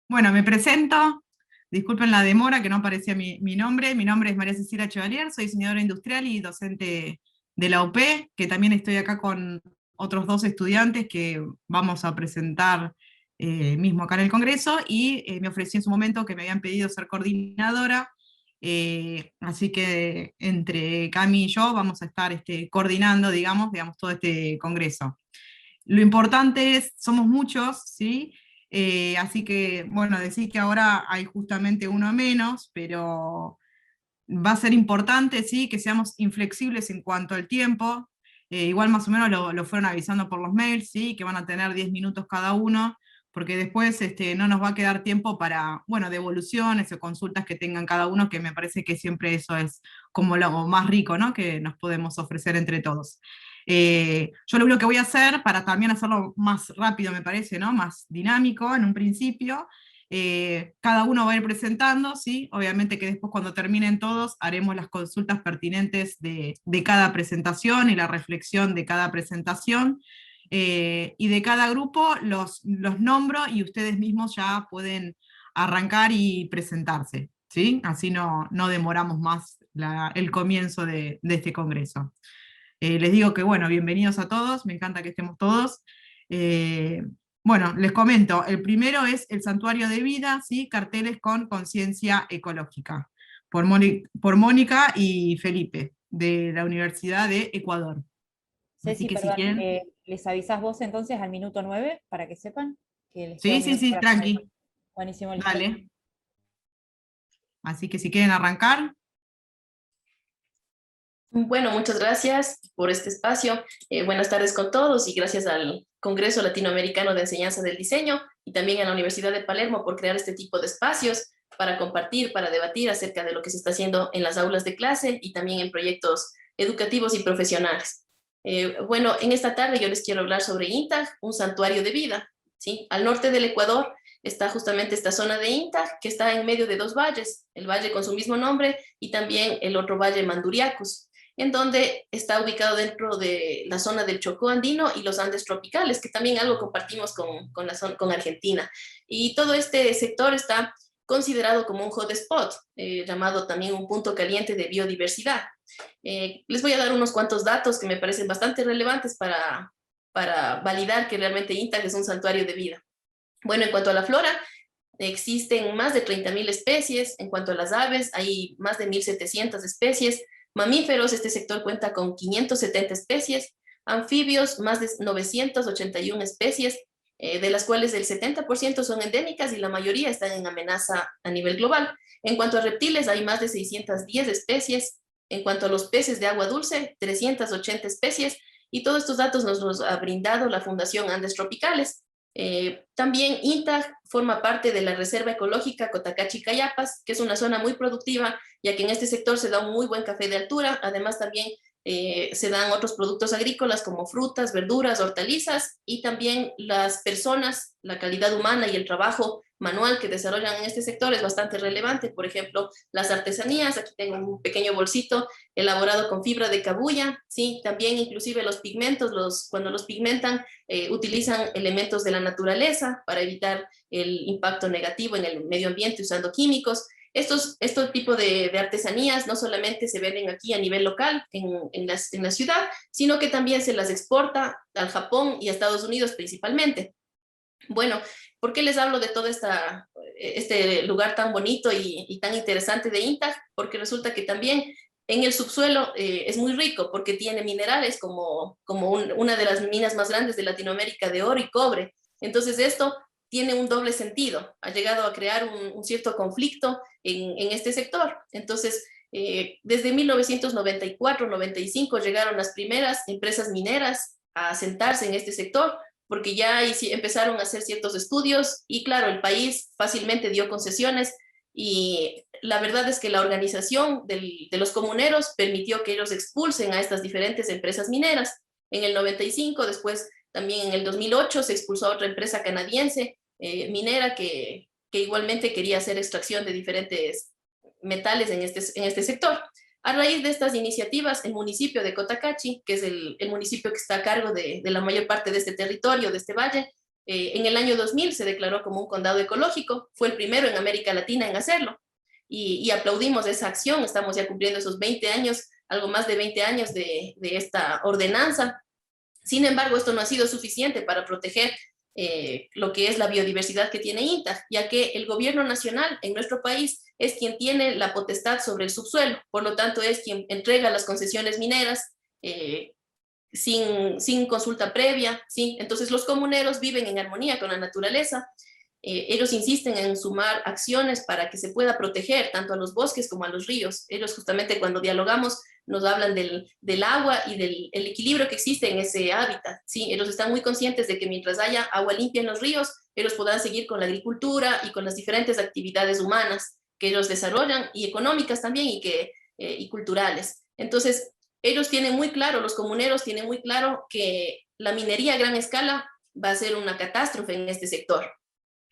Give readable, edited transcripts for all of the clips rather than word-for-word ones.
Bueno, me presento. Disculpen la demora, que no aparecía mi nombre. Mi nombre es María Cecilia Chevalier, soy diseñadora industrial y docente de la UP, que también estoy acá con otros dos estudiantes que vamos a presentar mismo acá en el Congreso, y me ofrecí en su momento que me habían pedido ser coordinadora, así que entre Cami y yo vamos a estar coordinando, digamos, todo este Congreso. Lo importante es, somos muchos, ¿sí? Así que, bueno, decir que ahora hay justamente uno menos, pero va a ser importante, ¿sí? Que seamos inflexibles en cuanto al tiempo. Igual más o menos lo fueron avisando por los mails, ¿sí? Que van a tener 10 minutos cada uno, porque después no nos va a quedar tiempo para, bueno, devoluciones o consultas que tengan cada uno, que me parece que siempre eso es como lo más rico, ¿no? Que nos podemos ofrecer entre todos. Yo lo único que voy a hacer, para también hacerlo más rápido, me parece, ¿no? Más dinámico en un principio, cada uno va a ir presentando, ¿sí? Obviamente que después cuando terminen todos haremos las consultas pertinentes de cada presentación y la reflexión de cada presentación. Y de cada grupo los nombro y ustedes mismos ya pueden arrancar y presentarse, ¿sí? Así no demoramos más el comienzo de este congreso. Les digo que, bueno, bienvenidos a todos, me encanta que estemos todos. Eh, bueno, les comento, el primero es el Santuario de Vida, ¿sí? Carteles con conciencia ecológica, por Mónica y Felipe, de la Universidad de Ecuador. Así Ceci, que si perdón, quieren... ¿les avisás vos entonces al minuto 9 para que sepan que les queda Sí, un sí, minuto sí, para finalizar? tranqui, Buenísimo, listo. dale. Así que si quieren arrancar... Bueno, muchas gracias por este espacio. Buenas tardes con todos y gracias al Congreso Latinoamericano de Enseñanza del Diseño y también a la Universidad de Palermo por crear este tipo de espacios para compartir, para debatir acerca de lo que se está haciendo en las aulas de clase y también en proyectos educativos y profesionales. Bueno, en esta tarde yo les quiero hablar sobre INTAG, un santuario de vida, ¿sí? Al norte del Ecuador está justamente esta zona de INTAG, que está en medio de dos valles, el valle con su mismo nombre y también el otro valle Manduriacus, en donde está ubicado dentro de la zona del Chocó andino y los Andes tropicales, que también algo compartimos con Argentina. Y todo este sector está considerado como un hotspot, llamado también un punto caliente de biodiversidad. Les voy a dar unos cuantos datos que me parecen bastante relevantes para validar que realmente INTAG es un santuario de vida. Bueno, en cuanto a la flora, existen más de 30.000 especies. En cuanto a las aves, hay más de 1.700 especies. Mamíferos, este sector cuenta con 570 especies. Anfibios, más de 981 especies, de las cuales el 70% son endémicas y la mayoría están en amenaza a nivel global. En cuanto a reptiles, hay más de 610 especies. En cuanto a los peces de agua dulce, 380 especies. Y todos estos datos nos los ha brindado la Fundación Andes Tropicales. También INTAG forma parte de la Reserva Ecológica Cotacachi-Cayapas, que es una zona muy productiva, ya que en este sector se da un muy buen café de altura. Además también se dan otros productos agrícolas como frutas, verduras, hortalizas, y también las personas, la calidad humana y el trabajo manual que desarrollan en este sector es bastante relevante. Por ejemplo, las artesanías, aquí tengo un pequeño bolsito elaborado con fibra de cabuya, ¿sí? También inclusive los pigmentos, cuando los pigmentan, utilizan elementos de la naturaleza para evitar el impacto negativo en el medio ambiente usando químicos. Estos tipos de artesanías no solamente se venden aquí a nivel local en la ciudad, sino que también se las exporta al Japón y a Estados Unidos principalmente. Bueno, ¿por qué les hablo de todo este lugar tan bonito y tan interesante de INTAG? Porque resulta que también en el subsuelo es muy rico porque tiene minerales como una de las minas más grandes de Latinoamérica de oro y cobre. Entonces esto tiene un doble sentido, ha llegado a crear un cierto conflicto en este sector. Entonces, desde 1994-95 llegaron las primeras empresas mineras a asentarse en este sector, porque ya empezaron a hacer ciertos estudios y claro, el país fácilmente dio concesiones y la verdad es que la organización de los comuneros permitió que ellos expulsen a estas diferentes empresas mineras. En el 95, después también en el 2008 se expulsó a otra empresa canadiense minera que igualmente quería hacer extracción de diferentes metales en este sector. A raíz de estas iniciativas, el municipio de Cotacachi, que es el municipio que está a cargo de la mayor parte de este territorio, de este valle, En el año 2000 se declaró como un condado ecológico, fue el primero en América Latina en hacerlo. Y aplaudimos esa acción, estamos ya cumpliendo esos 20 años, algo más de 20 años de esta ordenanza. Sin embargo, esto no ha sido suficiente para proteger lo que es la biodiversidad que tiene INTA, ya que el gobierno nacional en nuestro país es quien tiene la potestad sobre el subsuelo, por lo tanto es quien entrega las concesiones mineras sin consulta previa, ¿sí? Entonces los comuneros viven en armonía con la naturaleza. Ellos insisten en sumar acciones para que se pueda proteger tanto a los bosques como a los ríos. Ellos justamente cuando dialogamos nos hablan del agua y del equilibrio que existe en ese hábitat, ¿sí? Ellos están muy conscientes de que mientras haya agua limpia en los ríos, ellos podrán seguir con la agricultura y con las diferentes actividades humanas que ellos desarrollan, y económicas también, y culturales. Entonces, ellos tienen muy claro, los comuneros tienen muy claro que la minería a gran escala va a ser una catástrofe en este sector,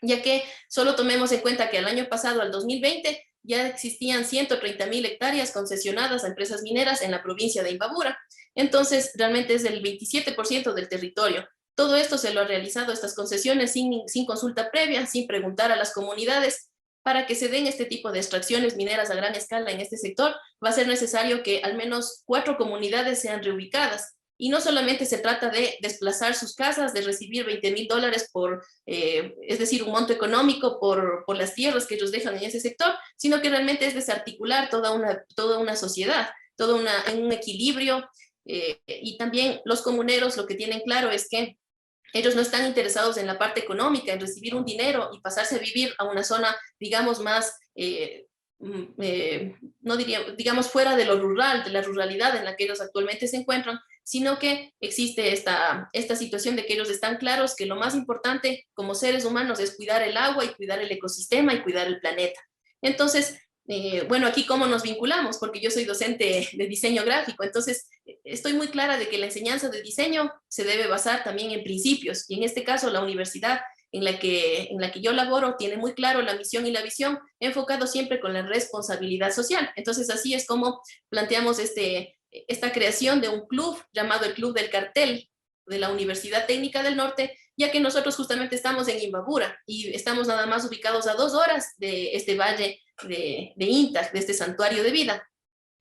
ya que solo tomemos en cuenta que al año pasado, al 2020, ya existían 130.000 hectáreas concesionadas a empresas mineras en la provincia de Imbabura. Entonces, realmente es el 27% del territorio. Todo esto se lo ha realizado, estas concesiones, sin consulta previa, sin preguntar a las comunidades. Para que se den este tipo de extracciones mineras a gran escala en este sector, va a ser necesario que al menos 4 comunidades sean reubicadas. Y no solamente se trata de desplazar sus casas, de recibir $20,000 es decir, un monto económico por las tierras que ellos dejan en ese sector, sino que realmente es desarticular toda una sociedad, en un equilibrio. Y también los comuneros lo que tienen claro es que ellos no están interesados en la parte económica, en recibir un dinero y pasarse a vivir a una zona, digamos, más, no diría, digamos, fuera de lo rural, de la ruralidad en la que ellos actualmente se encuentran, sino que existe esta situación de que ellos están claros que lo más importante como seres humanos es cuidar el agua y cuidar el ecosistema y cuidar el planeta. Entonces, bueno, aquí cómo nos vinculamos, porque yo soy docente de diseño gráfico, entonces estoy muy clara de que la enseñanza de diseño se debe basar también en principios, y en este caso la universidad en la que yo laboro tiene muy claro la misión y la visión, enfocado siempre con la responsabilidad social. Entonces así es como planteamos esta creación de un club llamado el Club del Cartel de la Universidad Técnica del Norte, ya que nosotros justamente estamos en Imbabura y estamos nada más ubicados a 2 horas de este valle de INTA, de este santuario de vida.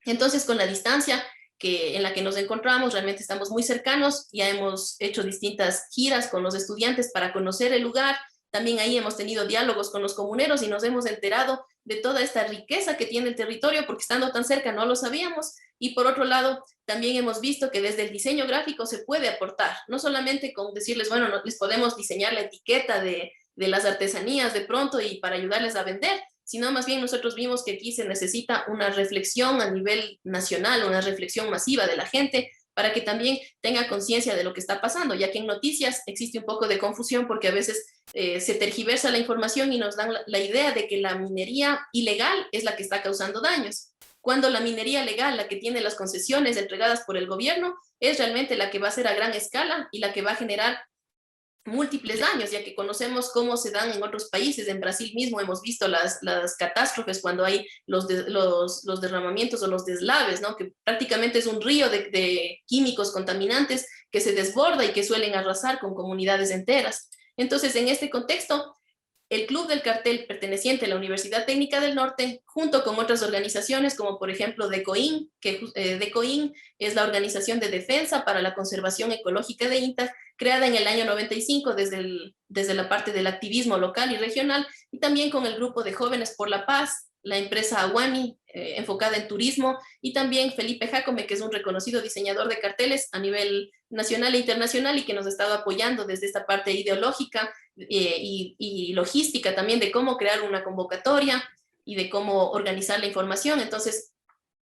Entonces, con la distancia en la que nos encontramos, realmente estamos muy cercanos. Ya hemos hecho distintas giras con los estudiantes para conocer el lugar. También ahí hemos tenido diálogos con los comuneros y nos hemos enterado de toda esta riqueza que tiene el territorio, porque estando tan cerca no lo sabíamos. Y por otro lado, también hemos visto que desde el diseño gráfico se puede aportar, no solamente con decirles, bueno, les podemos diseñar la etiqueta de las artesanías de pronto y para ayudarles a vender, sino más bien nosotros vimos que aquí se necesita una reflexión a nivel nacional, una reflexión masiva de la gente, para que también tenga conciencia de lo que está pasando, ya que en noticias existe un poco de confusión porque a veces se tergiversa la información y nos dan la idea de que la minería ilegal es la que está causando daños, cuando la minería legal, la que tiene las concesiones entregadas por el gobierno, es realmente la que va a ser a gran escala y la que va a generar múltiples daños, ya que conocemos cómo se dan en otros países. En Brasil mismo hemos visto las catástrofes cuando hay los derramamientos o los deslaves, ¿no? Que prácticamente es un río de químicos contaminantes que se desborda y que suelen arrasar con comunidades enteras. Entonces, en este contexto, el Club del Cartel, perteneciente a la Universidad Técnica del Norte, junto con otras organizaciones como por ejemplo DECOIN, que DECOIN es la Organización de Defensa para la Conservación Ecológica de INTA, creada en el año 95 desde la parte del activismo local y regional, y también con el grupo de Jóvenes por la Paz, la empresa Awani, enfocada en turismo, y también Felipe Jacome, que es un reconocido diseñador de carteles a nivel nacional e internacional y que nos ha estado apoyando desde esta parte ideológica y logística también de cómo crear una convocatoria y de cómo organizar la información. Entonces,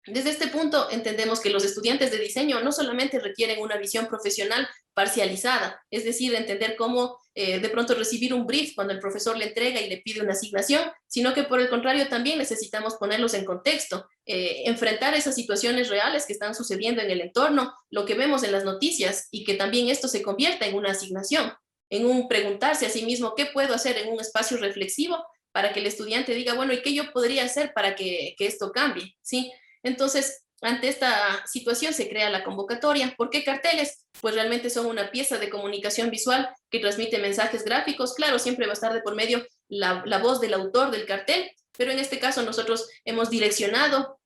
desde este punto entendemos que los estudiantes de diseño no solamente requieren una visión profesional parcializada, es decir, entender cómo de pronto recibir un brief cuando el profesor le entrega y le pide una asignación, sino que por el contrario también necesitamos ponerlos en contexto, enfrentar esas situaciones reales que están sucediendo en el entorno, lo que vemos en las noticias, y que también esto se convierta en una asignación, en un preguntarse a sí mismo qué puedo hacer en un espacio reflexivo para que el estudiante diga, bueno, ¿y qué yo podría hacer para que esto cambie? ¿Sí? Entonces, ante esta situación se crea la convocatoria. ¿Por qué carteles? Pues realmente son una pieza de comunicación visual que transmite mensajes gráficos. Claro, siempre va a estar de por medio la voz del autor del cartel, pero en este caso nosotros hemos direccionado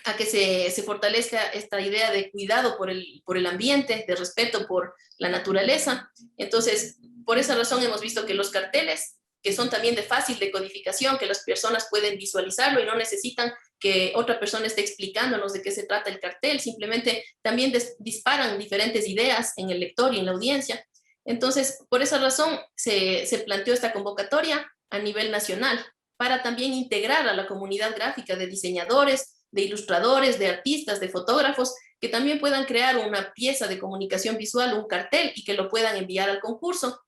a que se fortalezca esta idea de cuidado por el ambiente, de respeto por la naturaleza. Entonces, por esa razón hemos visto que los carteles, que son también de fácil decodificación, que las personas pueden visualizarlo y no necesitan que otra persona esté explicándonos de qué se trata el cartel, simplemente también disparan diferentes ideas en el lector y en la audiencia. Entonces, por esa razón se planteó esta convocatoria a nivel nacional para también integrar a la comunidad gráfica de diseñadores, de ilustradores, de artistas, de fotógrafos, que también puedan crear una pieza de comunicación visual, un cartel, y que lo puedan enviar al concurso.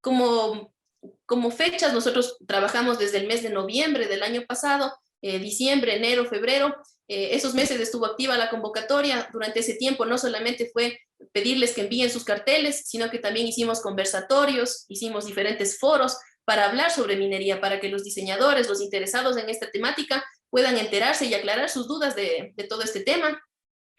Como fechas, nosotros trabajamos desde el mes de noviembre del año pasado, diciembre, enero, febrero. Esos meses estuvo activa la convocatoria. Durante ese tiempo no solamente fue pedirles que envíen sus carteles, sino que también hicimos conversatorios, hicimos diferentes foros para hablar sobre minería, para que los diseñadores, los interesados en esta temática, puedan enterarse y aclarar sus dudas de todo este tema,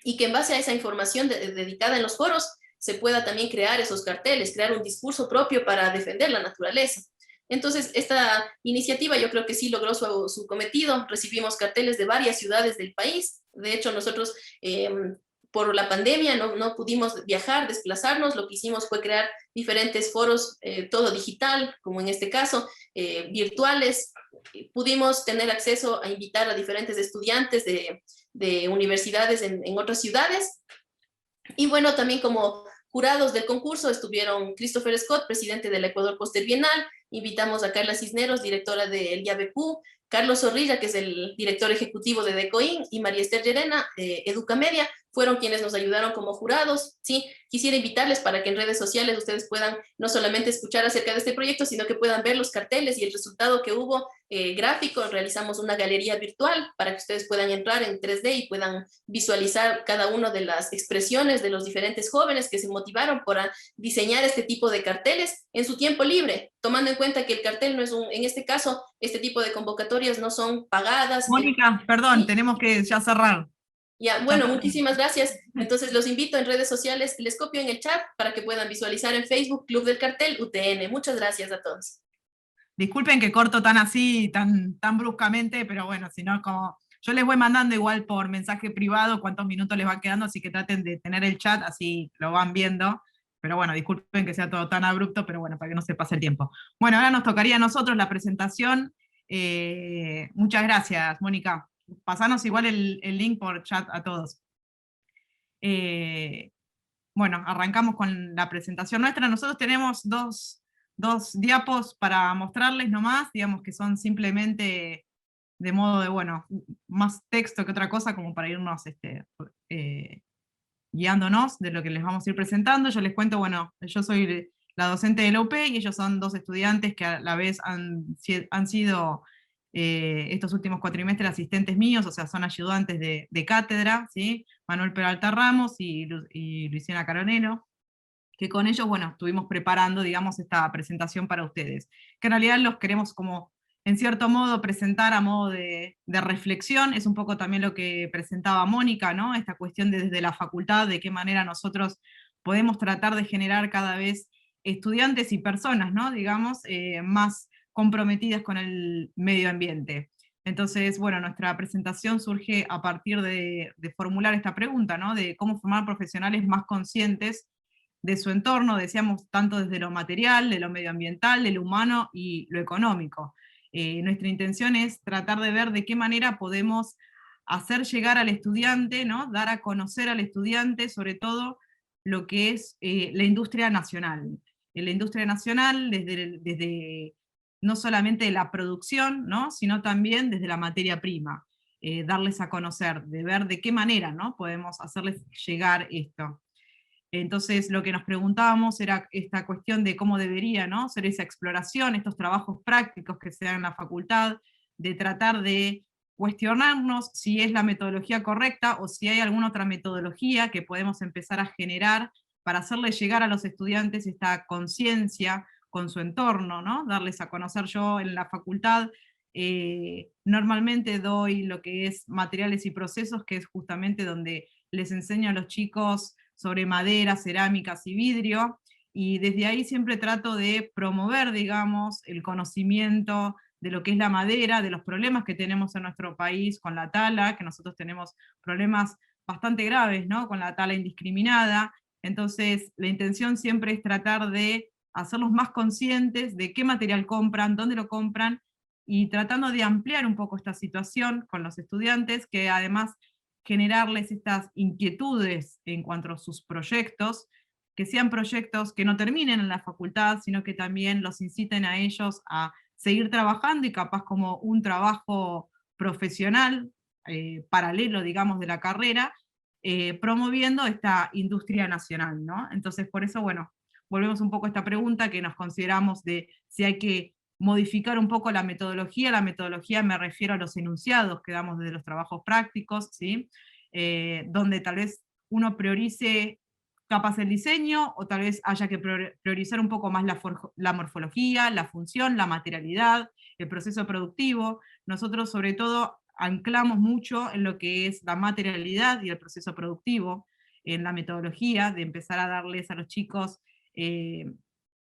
y que en base a esa información dedicada en los foros se pueda también crear esos carteles, crear un discurso propio para defender la naturaleza. Entonces, esta iniciativa yo creo que sí logró su cometido. Recibimos carteles de varias ciudades del país. De hecho, nosotros por la pandemia no pudimos viajar, desplazarnos. Lo que hicimos fue crear diferentes foros, todo digital, como en este caso, virtuales. Pudimos tener acceso a invitar a diferentes estudiantes de universidades en otras ciudades. Y bueno, también como jurados del concurso estuvieron Christopher Scott, presidente del Ecuador Poster Bienal. Invitamos a Carla Cisneros, directora del IABQ, Carlos Zorrilla, que es el director ejecutivo de DECOIN, y María Esther Llerena, de Educamedia, fueron quienes nos ayudaron como jurados, ¿sí? Quisiera invitarles para que en redes sociales ustedes puedan no solamente escuchar acerca de este proyecto, sino que puedan ver los carteles y el resultado que hubo gráfico. Realizamos una galería virtual para que ustedes puedan entrar en 3D y puedan visualizar cada una de las expresiones de los diferentes jóvenes que se motivaron para diseñar este tipo de carteles en su tiempo libre, tomando en cuenta que el cartel no es en este caso, este tipo de convocatorias no son pagadas. Mónica, perdón, tenemos que ya cerrar. Ya, bueno, muchísimas gracias. Entonces los invito en redes sociales, les copio en el chat para que puedan visualizar en Facebook Club del Cartel UTN. Muchas gracias a todos. Disculpen que corto tan así, tan bruscamente, pero bueno, si no, como yo les voy mandando igual por mensaje privado cuántos minutos les va quedando, así que traten de tener el chat, así lo van viendo. Pero bueno, disculpen que sea todo tan abrupto, pero bueno, para que no se pase el tiempo. Bueno, ahora nos tocaría a nosotros la presentación. Muchas gracias, Mónica. Pasanos igual el link por chat a todos. Bueno, arrancamos con la presentación nuestra. Nosotros tenemos dos diapos para mostrarles nomás, digamos que son simplemente de modo de, bueno, más texto que otra cosa, como para irnos guiándonos de lo que les vamos a ir presentando. Yo les cuento, bueno, yo soy la docente de la UP y ellos son dos estudiantes que a la vez han sido estos últimos cuatrimestres asistentes míos, o sea, son ayudantes de cátedra, ¿sí? Manuel Peralta Ramos y Luciana Caronero, que con ellos, bueno, estuvimos preparando, digamos, esta presentación para ustedes, que en realidad los queremos como, en cierto modo, presentar a modo de reflexión. Es un poco también lo que presentaba Mónica, ¿no? Esta cuestión desde la facultad, de qué manera nosotros podemos tratar de generar cada vez estudiantes y personas, ¿no? Digamos, más comprometidas con el medio ambiente. Entonces, bueno, nuestra presentación surge a partir de formular esta pregunta, ¿no? De cómo formar profesionales más conscientes de su entorno, decíamos, tanto desde lo material, de lo medioambiental, de lo humano y lo económico. Nuestra intención es tratar de ver de qué manera podemos hacer llegar al estudiante, ¿no? Dar a conocer al estudiante, sobre todo, lo que es la industria nacional. La industria nacional desde no solamente la producción, ¿no? Sino también desde la materia prima. Darles a conocer, de ver de qué manera, ¿no? Podemos hacerles llegar esto. Entonces lo que nos preguntábamos era esta cuestión de cómo debería, ¿no? ser esa exploración, estos trabajos prácticos que se dan en la facultad, de tratar de cuestionarnos si es la metodología correcta o si hay alguna otra metodología que podemos empezar a generar para hacerle llegar a los estudiantes esta conciencia con su entorno, ¿no? Darles a conocer. Yo en la facultad Normalmente doy lo que es materiales y procesos, que es justamente donde les enseño a los chicos sobre madera, cerámicas y vidrio, y desde ahí siempre trato de promover, digamos, el conocimiento de lo que es la madera, de los problemas que tenemos en nuestro país con la tala, que nosotros tenemos problemas bastante graves, ¿no? Con la tala indiscriminada. Entonces, la intención siempre es tratar de hacerlos más conscientes de qué material compran, dónde lo compran, y tratando de ampliar un poco esta situación con los estudiantes, que además generarles estas inquietudes en cuanto a sus proyectos, que sean proyectos que no terminen en la facultad, sino que también los inciten a ellos a seguir trabajando y capaz como un trabajo profesional, paralelo, digamos, de la carrera, promoviendo esta industria nacional, ¿no? Entonces, por eso, bueno, volvemos un poco a esta pregunta que nos consideramos de si hay que modificar un poco la metodología. La metodología me refiero a los enunciados que damos desde los trabajos prácticos, ¿sí? Donde tal vez uno priorice capaz el diseño, o tal vez haya que priorizar un poco más la morfología, la función, la materialidad, el proceso productivo. Nosotros sobre todo anclamos mucho en lo que es la materialidad y el proceso productivo, en la metodología, de empezar a darles a los chicos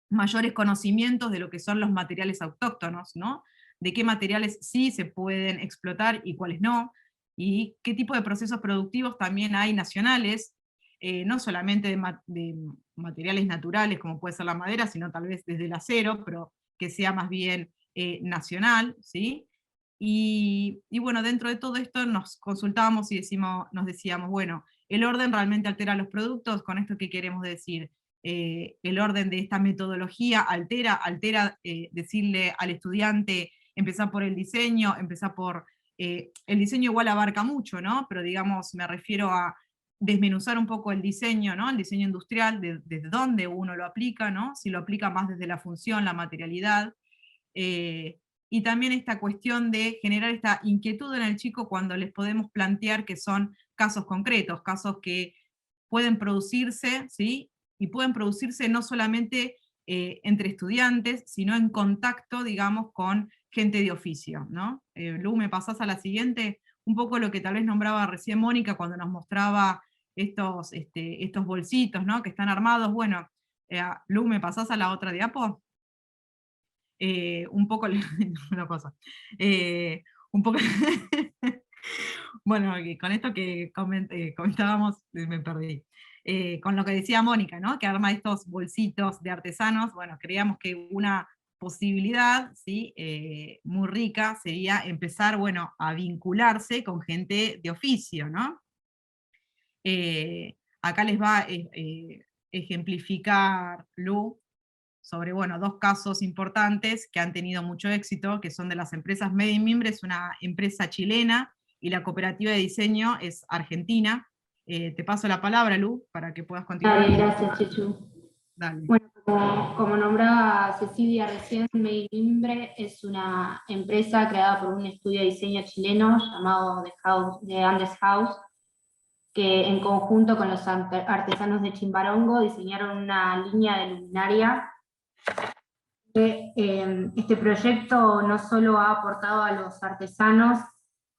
mayores conocimientos de lo que son los materiales autóctonos, ¿no? De qué materiales sí se pueden explotar y cuáles no, y qué tipo de procesos productivos también hay nacionales, no solamente de materiales naturales como puede ser la madera, sino tal vez desde el acero, pero que sea más bien nacional, ¿sí? Y bueno, dentro de todo esto nos consultábamos y nos decíamos, bueno, el orden realmente altera los productos. ¿Con esto qué queremos decir? El orden de esta metodología altera decirle al estudiante, empezar por el diseño, empezar por... el diseño igual abarca mucho, ¿no? Pero digamos, me refiero a desmenuzar un poco el diseño, ¿no? El diseño industrial, desde dónde uno lo aplica, ¿no? Si lo aplica más desde la función, la materialidad, y también esta cuestión de generar esta inquietud en el chico cuando les podemos plantear que son casos concretos, casos que pueden producirse, ¿sí? Y pueden producirse no solamente entre estudiantes, sino en contacto, digamos, con gente de oficio, ¿no? Lu, ¿me pasás a la siguiente? Un poco lo que tal vez nombraba recién Mónica cuando nos mostraba estos bolsitos, ¿no? Que están armados. Bueno, Lu, ¿me pasás a la otra diapo? Un poco, una cosa, un poco, bueno, con esto que comentábamos, me perdí. Con lo que decía Mónica, ¿no? Que arma estos bolsitos de artesanos. Bueno, creíamos que una posibilidad, ¿sí? Muy rica sería empezar, bueno, a vincularse con gente de oficio, ¿no? Acá les va a ejemplificar Lu sobre, bueno, dos casos importantes que han tenido mucho éxito, que son de las empresas Made in Mimbre, es una empresa chilena, y la cooperativa de diseño es argentina. Te paso la palabra, Lu, para que puedas continuar. Dale, gracias, Chechu. Dale. Bueno, como nombraba Cecilia recién, Made in Mimbre es una empresa creada por un estudio de diseño chileno llamado The Andes House, que en conjunto con los artesanos de Chimbarongo diseñaron una línea de luminaria. Este proyecto no solo ha aportado a los artesanos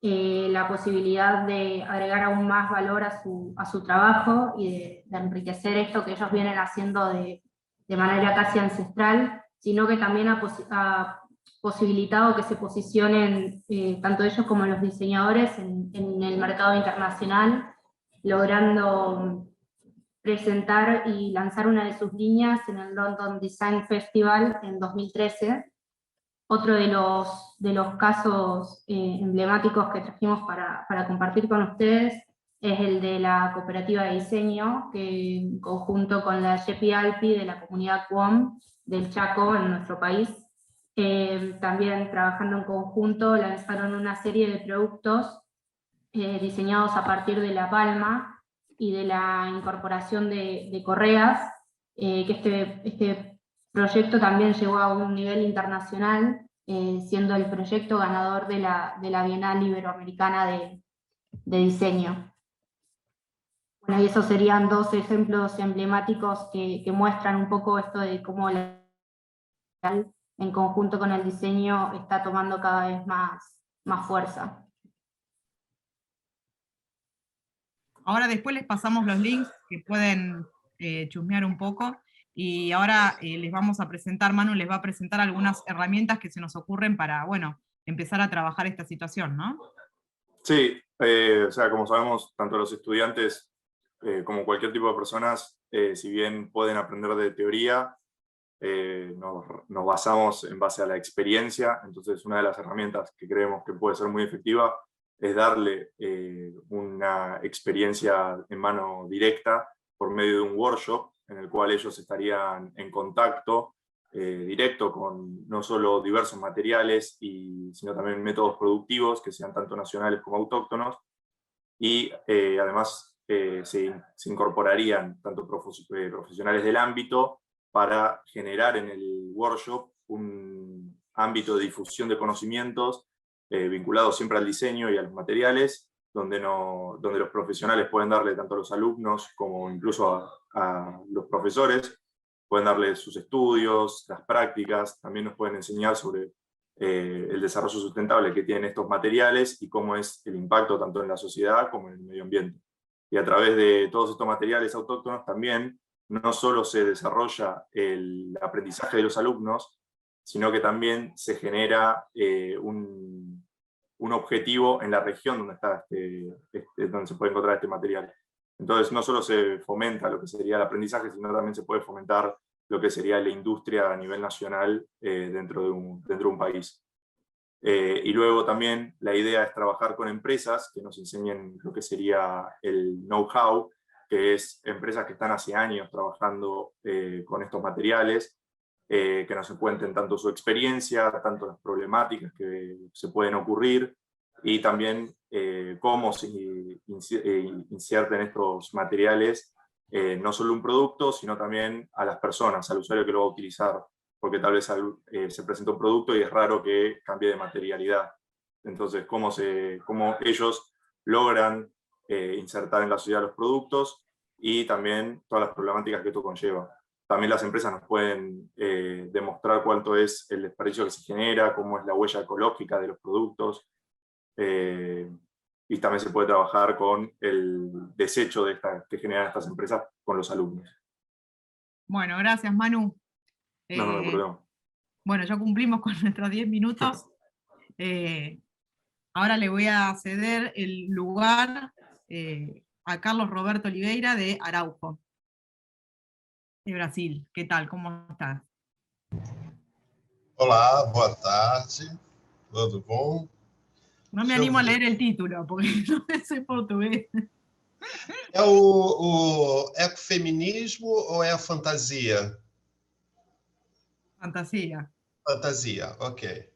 la posibilidad de agregar aún más valor a su trabajo y de enriquecer esto que ellos vienen haciendo de manera casi ancestral, sino que también ha posibilitado que se posicionen tanto ellos como los diseñadores en el mercado internacional, logrando presentar y lanzar una de sus líneas en el London Design Festival en 2013. Otro de los casos emblemáticos que trajimos para compartir con ustedes es el de la cooperativa de diseño, que en conjunto con la Yepi Alpi de la comunidad Cuom del Chaco en nuestro país, también trabajando en conjunto lanzaron una serie de productos diseñados a partir de la palma y de la incorporación de correas, que este proyecto también llegó a un nivel internacional, siendo el proyecto ganador de la Bienal Iberoamericana de Diseño. Bueno, y esos serían dos ejemplos emblemáticos que muestran un poco esto de cómo en conjunto con el diseño está tomando cada vez más fuerza. Ahora después les pasamos los links que pueden chusmear un poco, y ahora les vamos a presentar, Manu les va a presentar algunas herramientas que se nos ocurren para, bueno, empezar a trabajar esta situación, ¿no? Sí, o sea, como sabemos, tanto los estudiantes como cualquier tipo de personas, si bien pueden aprender de teoría, nos basamos en base a la experiencia. Entonces una de las herramientas que creemos que puede ser muy efectiva es darle una experiencia en mano directa por medio de un workshop en el cual ellos estarían en contacto directo con no solo diversos materiales, sino también métodos productivos que sean tanto nacionales como autóctonos, y además se incorporarían tanto profesionales del ámbito para generar en el workshop un ámbito de difusión de conocimientos vinculado siempre al diseño y a los materiales, donde los profesionales pueden darle tanto a los alumnos como incluso a los profesores, pueden darle sus estudios, las prácticas, también nos pueden enseñar sobre el desarrollo sustentable que tienen estos materiales y cómo es el impacto tanto en la sociedad como en el medio ambiente. Y a través de todos estos materiales autóctonos también no solo se desarrolla el aprendizaje de los alumnos, sino que también se genera un objetivo en la región donde está donde se puede encontrar este material. Entonces no solo se fomenta lo que sería el aprendizaje, sino también se puede fomentar lo que sería la industria a nivel nacional dentro de un país. Y luego también la idea es trabajar con empresas que nos enseñen lo que sería el know-how, que es empresas que están hace años trabajando con estos materiales, que nos cuenten tanto su experiencia, tanto las problemáticas que se pueden ocurrir, y también cómo se inserten estos materiales no solo un producto, sino también a las personas, al usuario que lo va a utilizar, porque tal vez se presenta un producto y es raro que cambie de materialidad. Entonces, cómo ellos logran insertar en la sociedad los productos, y también todas las problemáticas que esto conlleva. También las empresas nos pueden demostrar cuánto es el desperdicio que se genera, cómo es la huella ecológica de los productos, y también se puede trabajar con el desecho que generan estas empresas con los alumnos. Bueno, gracias, Manu. No hay problema. Bueno, ya cumplimos con nuestros 10 minutos. Ahora le voy a ceder el lugar a Carlos Roberto Oliveira de Arauco, de Brasil. ¿Qué tal? ¿Cómo estás? Olá, boa tarde. Tudo bom? No me animo a leer el título, porque no sé portugués. É o ecofeminismo ou é a fantasia? Fantasía. Fantasia, ok.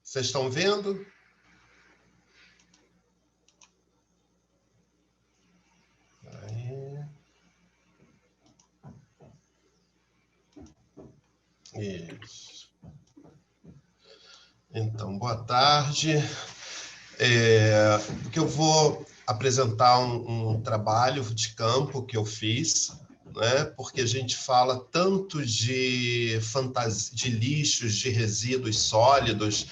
Vocês estão vendo? Isso. Então, boa tarde. Porque eu vou apresentar um trabalho de campo que eu fiz, né? Porque a gente fala tanto de lixos, de resíduos sólidos,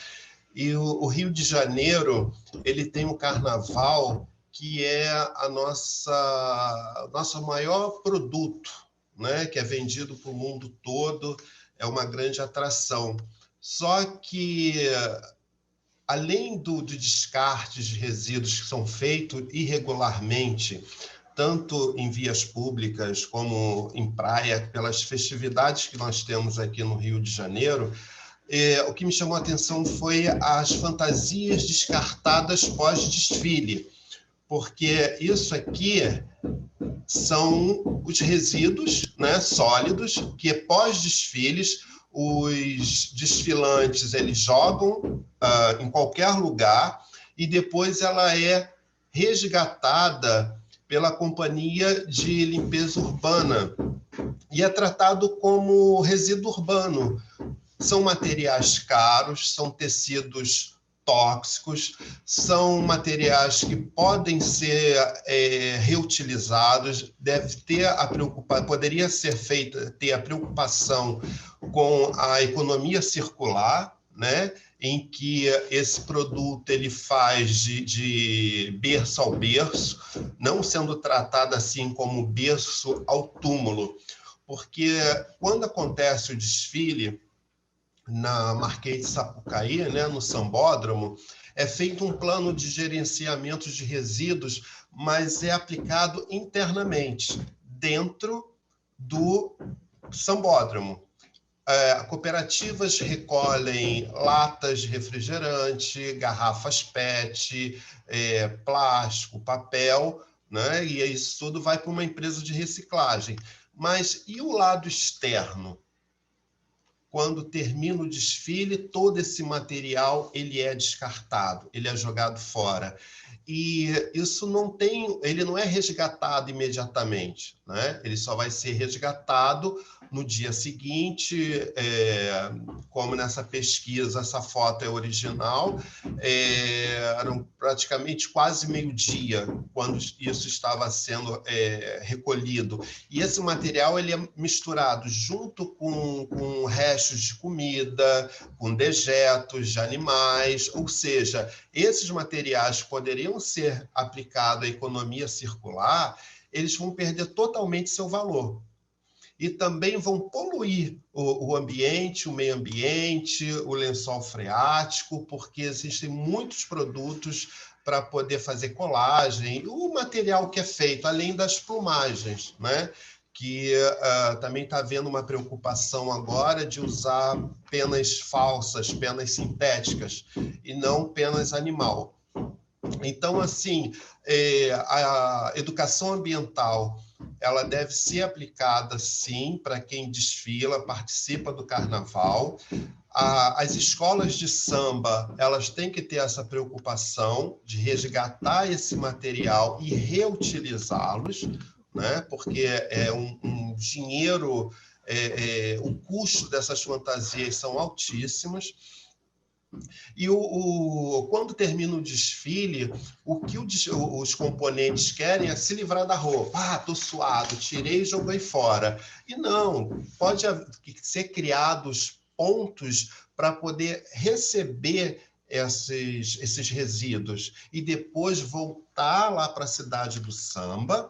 e o Rio de Janeiro ele tem um carnaval que é nosso maior produto, né? Que é vendido para o mundo todo, é uma grande atração. Só que, além do descarte de resíduos que são feitos irregularmente, tanto em vias públicas como em praia, pelas festividades que nós temos aqui no Rio de Janeiro, o que me chamou a atenção foi as fantasias descartadas pós-desfile, porque isso aqui são os resíduos, né, sólidos, que pós-desfiles os desfilantes eles jogam em qualquer lugar, e depois ela é resgatada pela companhia de limpeza urbana e é tratado como resíduo urbano. São materiais caros, são tecidos tóxicos, são materiais que podem ser reutilizados, deve ter poderia ser ter a preocupação com a economia circular, né? Em que esse produto ele faz de berço ao berço, não sendo tratado assim como berço ao túmulo, porque quando acontece o desfile na Marquês de Sapucaí, né, no Sambódromo, é feito um plano de gerenciamento de resíduos, mas é aplicado internamente, dentro do Sambódromo. Cooperativas recolhem latas de refrigerante, garrafas PET, plástico, papel, né? E isso tudo vai para uma empresa de reciclagem. Mas e o lado externo? Quando termina o desfile, todo esse material ele é descartado, ele é jogado fora. E isso ele não é resgatado imediatamente, né? Ele só vai ser resgatado no dia seguinte, como nessa pesquisa, essa foto é original, eram praticamente quase meio-dia quando isso estava sendo recolhido. E esse material ele é misturado junto com restos de comida, com dejetos de animais, ou seja, esses materiais poderiam ser aplicados à economia circular, eles vão perder totalmente seu valor. E também vão poluir o ambiente, o meio ambiente, o lençol freático, porque existem muitos produtos para poder fazer colagem, o material que é feito, além das plumagens, né? Que também está havendo uma preocupação agora de usar penas falsas, penas sintéticas, e não penas animal. Então, assim, a educação ambiental ela deve ser aplicada, sim, para quem desfila, participa do carnaval. As escolas de samba elas têm que ter essa preocupação de resgatar esse material e reutilizá-los, né? Porque é um dinheiro, o custo dessas fantasias são altíssimos. E quando termina o desfile, o que os componentes querem é se livrar da roupa. Estou suado, tirei e joguei fora. E não, pode ser criados pontos para poder receber esses resíduos e depois voltar lá para a cidade do samba,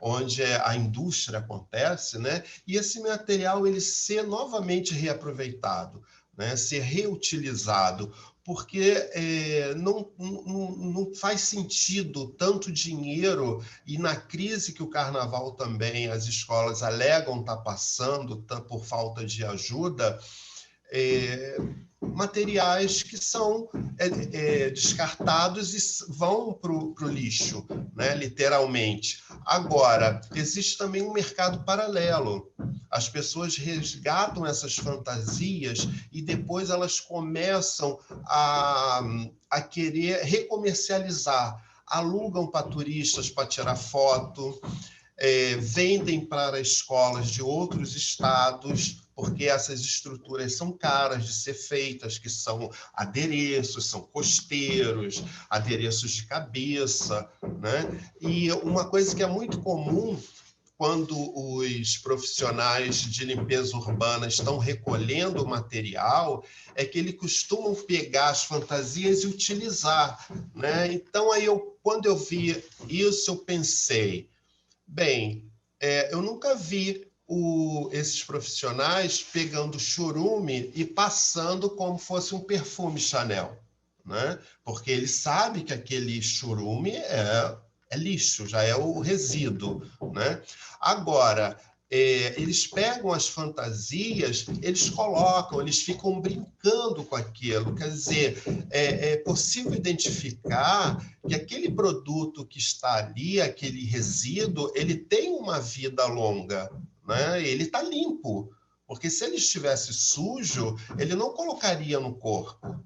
onde a indústria acontece, né? E esse material ele ser novamente reaproveitado, né, ser reutilizado, porque não faz sentido tanto dinheiro, e na crise que o carnaval também, as escolas alegam estar passando por falta de ajuda, materiais que são descartados e vão para o lixo, né, literalmente. Agora, existe também um mercado paralelo. As pessoas resgatam essas fantasias e depois elas começam a querer recomercializar. Alugam para turistas para tirar foto, vendem para escolas de outros estados, porque essas estruturas são caras de ser feitas, que são adereços, são costeiros, adereços de cabeça, né? E uma coisa que é muito comum quando os profissionais de limpeza urbana estão recolhendo o material, é que eles costumam pegar as fantasias e utilizar, né? Então, aí quando eu vi isso, eu pensei, bem, eu nunca vi esses profissionais pegando churume e passando como fosse um perfume Chanel, né? Porque ele sabe que aquele churume é lixo, já é o resíduo, né? Agora, eles pegam as fantasias, eles colocam, eles ficam brincando com aquilo. Quer dizer, é possível identificar que aquele produto que está ali, aquele resíduo, ele tem uma vida longa, né? Ele está limpo, porque se ele estivesse sujo, ele não colocaria no corpo,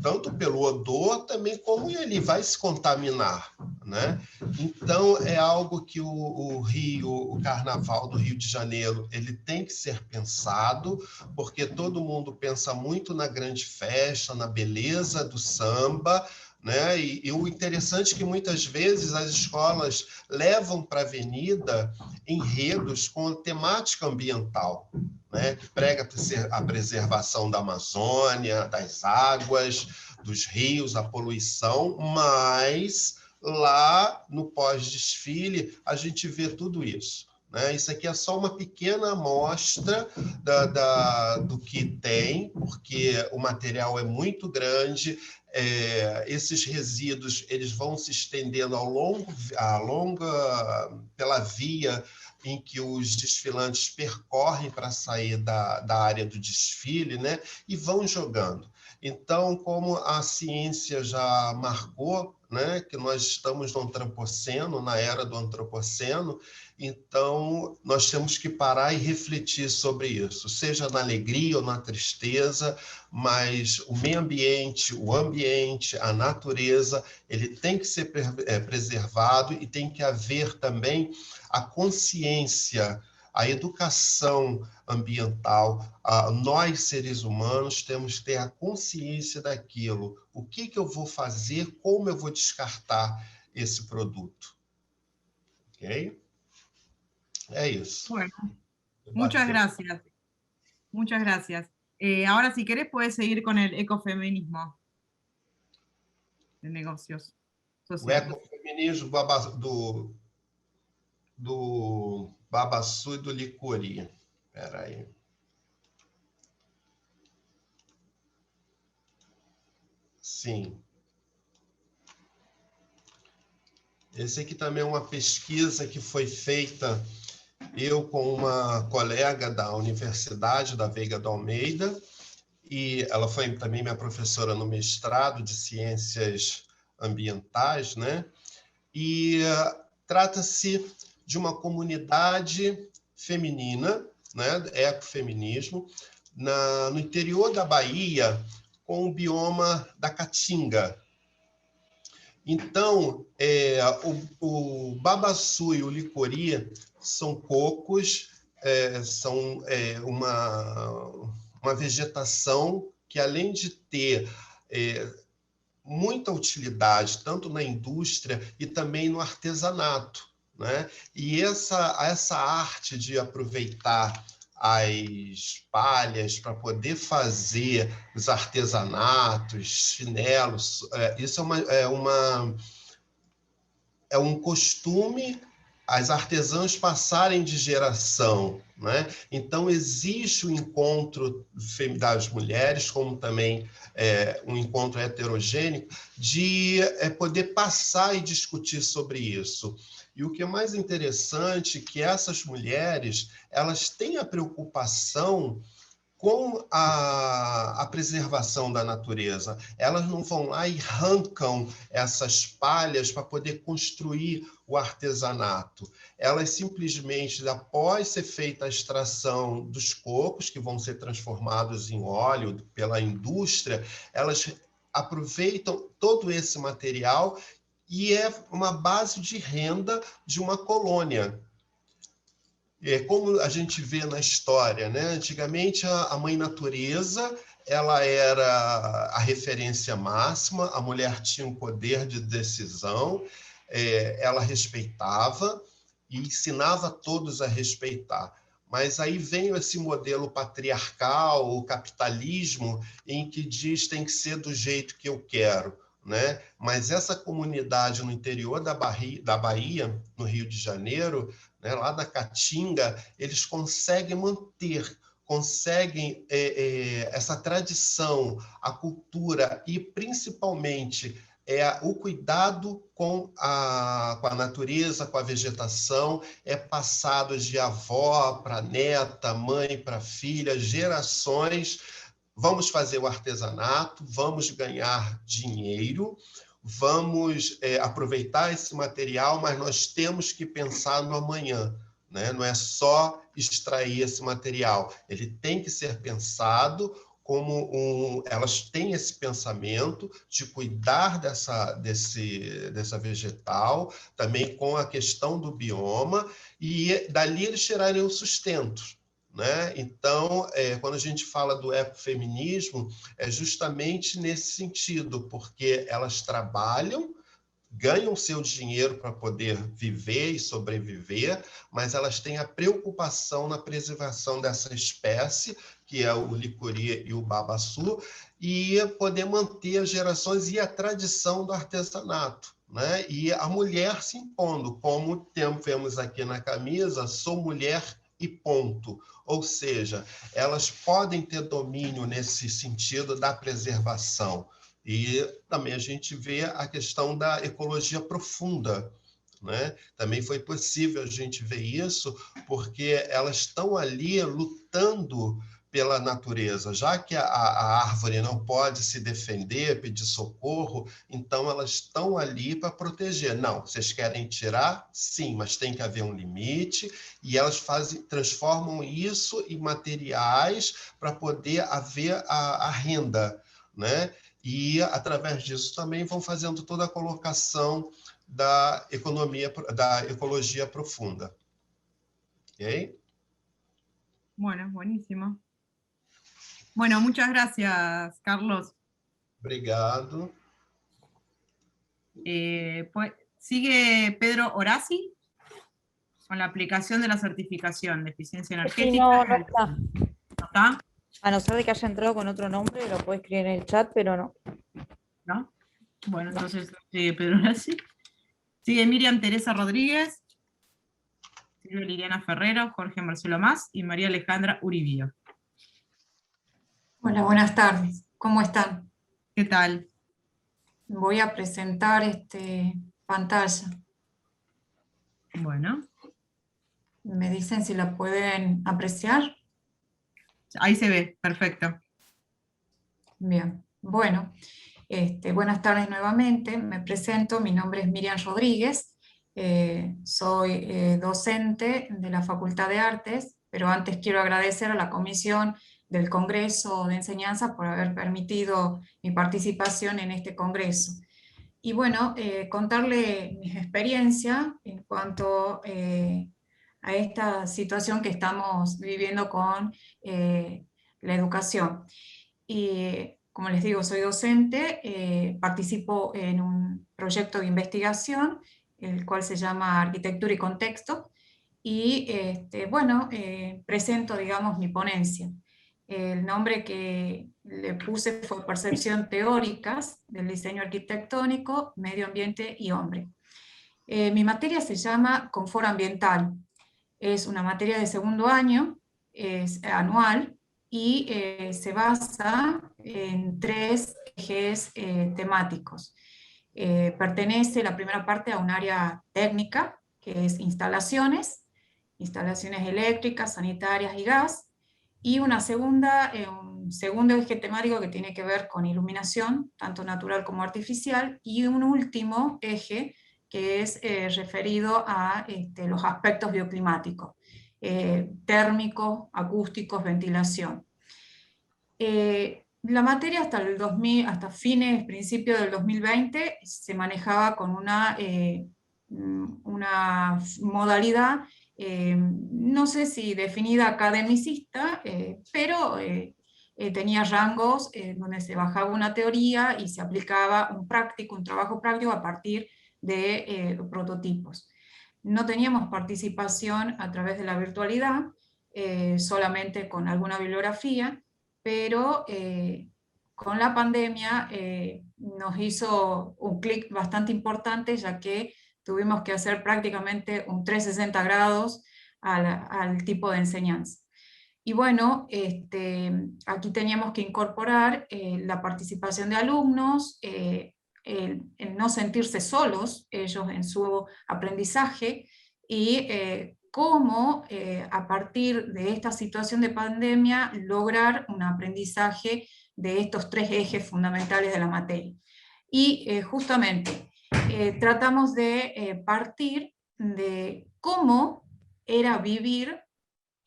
tanto pelo odor também como ele vai se contaminar, né? Então, é algo que o Carnaval do Rio de Janeiro, ele tem que ser pensado, porque todo mundo pensa muito na grande festa, na beleza do samba, né? E o interessante é que muitas vezes as escolas levam para a avenida enredos com temática ambiental, né? Que prega a preservação da Amazônia, das águas, dos rios, a poluição, mas lá no pós-desfile a gente vê tudo isso, né? Isso aqui é só uma pequena amostra do que tem, porque o material é muito grande. Esses resíduos eles vão se estendendo pela via em que os desfilantes percorrem para sair da área do desfile, né? E vão jogando. Então, como a ciência já marcou, né, que nós estamos no antropoceno, na era do antropoceno, então nós temos que parar e refletir sobre isso, seja na alegria ou na tristeza, mas o meio ambiente, o ambiente, a natureza, ele tem que ser preservado e tem que haver também a consciência, a educação ambiental. Nós, seres humanos, temos que ter a consciência daquilo. O que eu vou fazer, como eu vou descartar esse produto. Ok? É isso. Bueno, muchas gracias. Muchas gracias. Ahora, si querés, puedes seguir con el ecofeminismo de negocios O sociales. ecofeminismo do Babaçu e do Licuri. Espera aí. Sim. Esse aqui também é uma pesquisa que foi feita eu com uma colega da Universidade da Veiga do Almeida, e ela foi também minha professora no mestrado de Ciências Ambientais, né? E trata-se de uma comunidade feminina, né? Ecofeminismo, no interior da Bahia, com o bioma da Caatinga. Então, o Babaçu e o Licuri são cocos, são uma vegetação que, além de ter muita utilidade, tanto na indústria e também no artesanato, né? E essa arte de aproveitar as palhas para poder fazer os artesanatos, chinelos, isso é um costume as artesãs passarem de geração, né? Então, existe o encontro das mulheres, como também um encontro heterogêneo, de poder passar e discutir sobre isso. E o que é mais interessante é que essas mulheres, elas têm a preocupação com a preservação da natureza. Elas não vão lá e arrancam essas palhas para poder construir o artesanato. Elas simplesmente, após ser feita a extração dos cocos, que vão ser transformados em óleo pela indústria, elas aproveitam todo esse material e é uma base de renda de uma colônia. Como a gente vê na história, né? Antigamente a mãe natureza ela era a referência máxima, a mulher tinha um poder de decisão, ela respeitava e ensinava todos a respeitar. Mas aí veio esse modelo patriarcal, o capitalismo, em que diz tem que ser do jeito que eu quero, né? Mas essa comunidade no interior da Bahia, no Rio de Janeiro, né, lá da Caatinga, eles conseguem manter, conseguem essa tradição, a cultura e, principalmente, o cuidado com a natureza, com a vegetação, é passado de avó para neta, mãe para filha, gerações. Vamos fazer o artesanato, vamos ganhar dinheiro, vamos aproveitar esse material, mas nós temos que pensar no amanhã, né? Não é só extrair esse material, ele tem que ser pensado como elas têm esse pensamento de cuidar dessa vegetal, também com a questão do bioma, e dali eles tirarem o sustento, né? Então, quando a gente fala do ecofeminismo, é justamente nesse sentido, porque elas trabalham, ganham seu dinheiro para poder viver e sobreviver, mas elas têm a preocupação na preservação dessa espécie, que é o licuri e o babaçu, e poder manter as gerações e a tradição do artesanato, né? E a mulher se impondo, como vemos aqui na camisa, sou mulher e ponto. Ou seja, elas podem ter domínio nesse sentido da preservação. E também a gente vê a questão da ecologia profunda, né? Também foi possível a gente ver isso, porque elas estão ali lutando pela natureza. Já que a árvore não pode se defender, pedir socorro, então elas estão ali para proteger. Não, vocês querem tirar? Sim, mas tem que haver um limite, e elas transformam isso em materiais para poder haver a renda, né? E, através disso, também vão fazendo toda a colocação da ecologia profunda. ¿Okay? Bueno, buenísimo. Bueno, muchas gracias, Carlos. Obrigado. Pues, sigue Pedro Horaci con la aplicación de la certificación de eficiencia energética. Sí, no está. ¿No está? A no ser de que haya entrado con otro nombre, lo puede escribir en el chat, pero no. ¿No? Bueno, entonces sigue Pedro Horaci. Sigue Miriam Teresa Rodríguez, Silvia Liliana Ferrero, Jorge Marcelo Más y María Alejandra Uribio. Hola, buenas tardes. ¿Cómo están? ¿Qué tal? Voy a presentar pantalla. Bueno. ¿Me dicen si la pueden apreciar? Ahí se ve, perfecto. Bien, bueno, buenas tardes nuevamente. Me presento, mi nombre es Miriam Rodríguez. Soy docente de la Facultad de Artes, pero antes quiero agradecer a la Comisión del Congreso de Enseñanza por haber permitido mi participación en este congreso. Y bueno, contarle mi experiencia en cuanto a esta situación que estamos viviendo con la educación. Y como les digo, soy docente, participo en un proyecto de investigación, el cual se llama Arquitectura y Contexto, y bueno, presento, digamos, mi ponencia. El nombre que le puse fue Percepción Teóricas del Diseño Arquitectónico, Medio Ambiente y Hombre. Mi materia se llama Confort Ambiental. Es una materia de segundo año, es anual, y se basa en 3 ejes temáticos. Pertenece la primera parte a un área técnica, que es instalaciones eléctricas, sanitarias y gas, y un segundo eje temático que tiene que ver con iluminación, tanto natural como artificial, y un último eje que es referido a los aspectos bioclimáticos, térmicos, acústicos, ventilación. La materia hasta principios del 2020 se manejaba con una modalidad, no sé si definida academicista, pero tenía rangos donde se bajaba una teoría y se aplicaba un trabajo práctico a partir de prototipos. No teníamos participación a través de la virtualidad, solamente con alguna bibliografía, pero con la pandemia nos hizo un clic bastante importante, ya que tuvimos que hacer prácticamente un 360 grados al tipo de enseñanza. Y bueno, aquí teníamos que incorporar la participación de alumnos, el no sentirse solos ellos en su aprendizaje, y cómo a partir de esta situación de pandemia lograr un aprendizaje de estos 3 ejes fundamentales de la materia. Y justamente tratamos de partir de cómo era vivir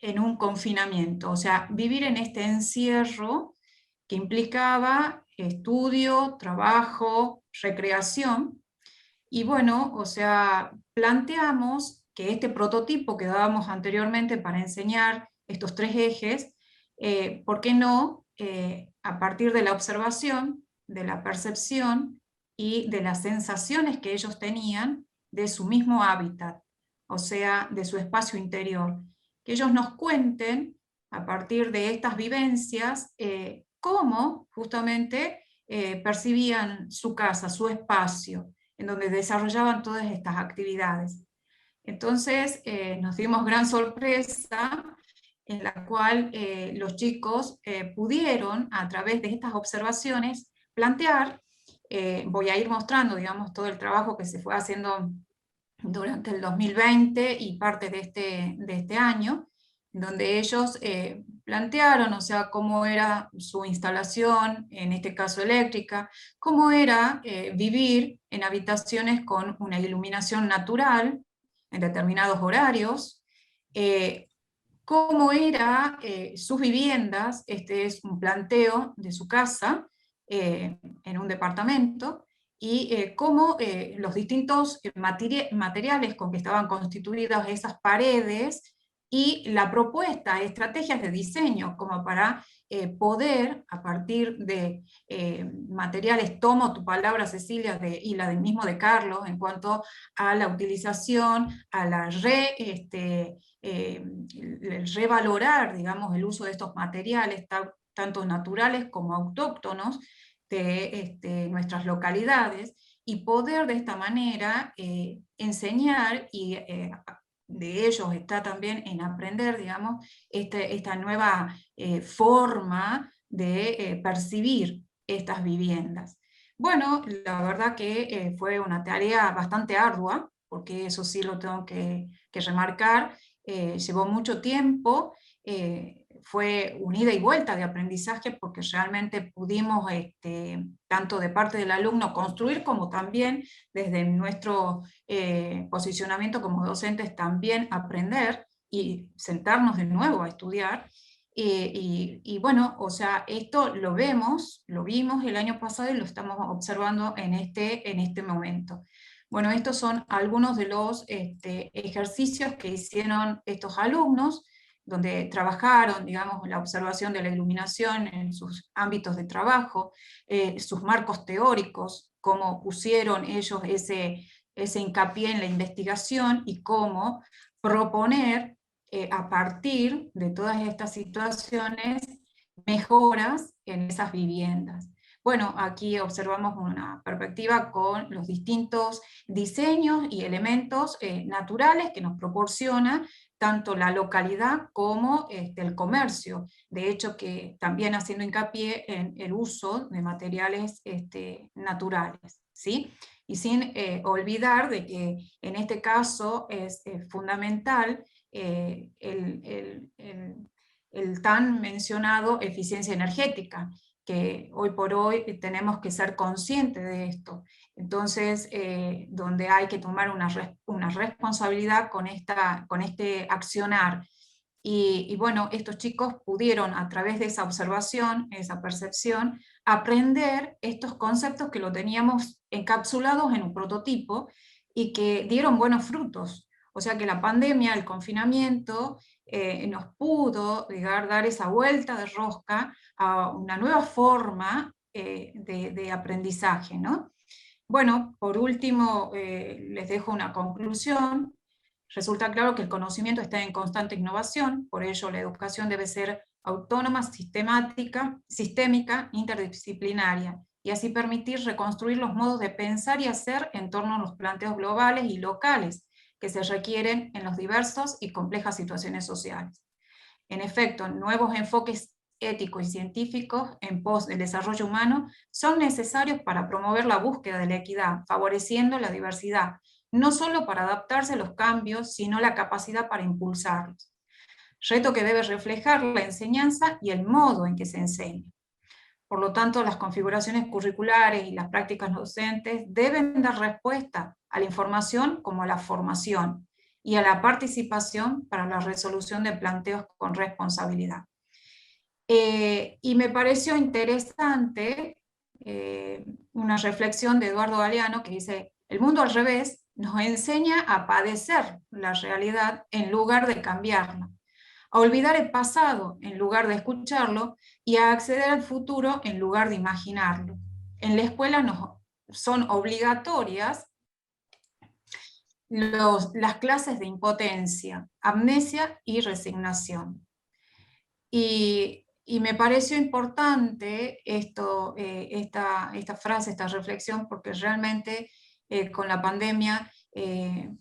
en un confinamiento, o sea, vivir en este encierro que implicaba estudio, trabajo, recreación. Y bueno, o sea, planteamos que este prototipo que dábamos anteriormente para enseñar estos 3 ejes, ¿por qué no, a partir de la observación, de la percepción y de las sensaciones que ellos tenían de su mismo hábitat, o sea, de su espacio interior? Que ellos nos cuenten, a partir de estas vivencias, cómo justamente percibían su casa, su espacio, en donde desarrollaban todas estas actividades. Entonces nos dimos gran sorpresa, en la cual los chicos pudieron, a través de estas observaciones, plantear, voy a ir mostrando, digamos, todo el trabajo que se fue haciendo durante el 2020 y parte de este año, donde ellos plantearon, o sea, cómo era su instalación, en este caso eléctrica, cómo era vivir en habitaciones con una iluminación natural, en determinados horarios, cómo eran sus viviendas, este es un planteo de su casa, en un departamento, y cómo los distintos materiales con que estaban constituidas esas paredes, y la propuesta, estrategias de diseño, como para poder, a partir de materiales, tomo tu palabra, Cecilia, y la del mismo de Carlos, en cuanto a la utilización, a la el revalorar, digamos, el uso de estos materiales, tanto naturales como autóctonos, de nuestras localidades, y poder de esta manera enseñar, y de ellos está también en aprender, digamos, esta nueva forma de percibir estas viviendas. Bueno, la verdad que fue una tarea bastante ardua, porque eso sí lo tengo que remarcar, llevó mucho tiempo, fue un ida y vuelta de aprendizaje, porque realmente pudimos, tanto de parte del alumno, construir, como también desde nuestro posicionamiento como docentes también aprender y sentarnos de nuevo a estudiar. Y bueno, o sea, esto lo vimos el año pasado y lo estamos observando en este momento. Bueno, estos son algunos de los ejercicios que hicieron estos alumnos, donde trabajaron, digamos, la observación de la iluminación en sus ámbitos de trabajo, sus marcos teóricos, cómo pusieron ellos ese hincapié en la investigación, y cómo proponer, a partir de todas estas situaciones, mejoras en esas viviendas. Bueno, aquí observamos una perspectiva con los distintos diseños y elementos naturales que nos proporciona tanto la localidad como el comercio. De hecho, que también haciendo hincapié en el uso de materiales naturales, ¿sí? Y sin olvidar de que en este caso es fundamental el tan mencionado eficiencia energética, que hoy por hoy tenemos que ser conscientes de esto. Entonces, donde hay que tomar una responsabilidad con este accionar. Y bueno, estos chicos pudieron, a través de esa observación, esa percepción, aprender estos conceptos que lo teníamos encapsulados en un prototipo, y que dieron buenos frutos. O sea que la pandemia, el confinamiento, nos pudo dar esa vuelta de rosca a una nueva forma de aprendizaje, ¿no? Bueno, por último, les dejo una conclusión. Resulta claro que el conocimiento está en constante innovación, por ello la educación debe ser autónoma, sistemática, sistémica, interdisciplinaria, y así permitir reconstruir los modos de pensar y hacer en torno a los planteos globales y locales que se requieren en los diversos y complejas situaciones sociales. En efecto, nuevos enfoques éticos y científicos en pos del desarrollo humano son necesarios para promover la búsqueda de la equidad, favoreciendo la diversidad, no solo para adaptarse a los cambios, sino la capacidad para impulsarlos. Reto que debe reflejar la enseñanza y el modo en que se enseña. Por lo tanto, las configuraciones curriculares y las prácticas docentes deben dar respuesta a la información como a la formación, y a la participación para la resolución de planteos con responsabilidad. Y me pareció interesante una reflexión de Eduardo Galeano que dice: el mundo al revés nos enseña a padecer la realidad en lugar de cambiarla, a olvidar el pasado en lugar de escucharlo y a acceder al futuro en lugar de imaginarlo. En la escuela son obligatorias las clases de impotencia, amnesia y resignación. Y me pareció importante esta frase, esta reflexión, porque realmente con la pandemia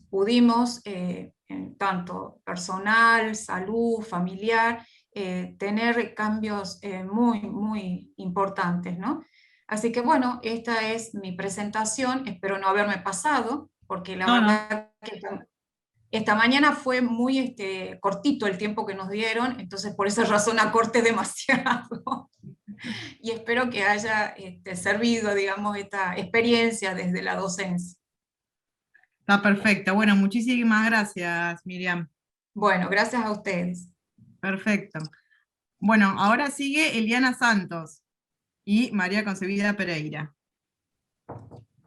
pudimos, tanto personal, salud, familiar, tener cambios muy, muy importantes, ¿no? Así que bueno, esta es mi presentación, espero no haberme pasado, porque la verdad que esta mañana fue muy cortito el tiempo que nos dieron, entonces por esa razón acorté demasiado. Y espero que haya servido, digamos, esta experiencia desde la docencia. Está perfecto. Bueno, muchísimas gracias, Miriam. Bueno, gracias a ustedes. Perfecto. Bueno, ahora sigue Eliana Santos y María Concebida Pereira.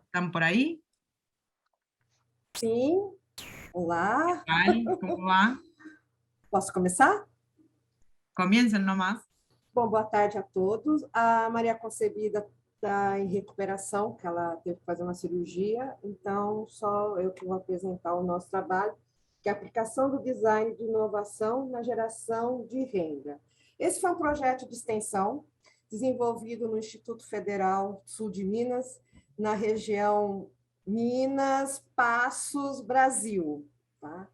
¿Están por ahí? Sim. Olá. ¿Cómo va? Posso começar? Comiencen nomás. Bom, boa tarde a todos. A Maria Concebida está em recuperação, que ela teve que fazer uma cirurgia, então só eu que vou apresentar o nosso trabalho, que é a aplicação do design de inovação na geração de renda. Esse foi um projeto de extensão desenvolvido no Instituto Federal Sul de Minas, na região Minas, Passos, Brasil. Tá?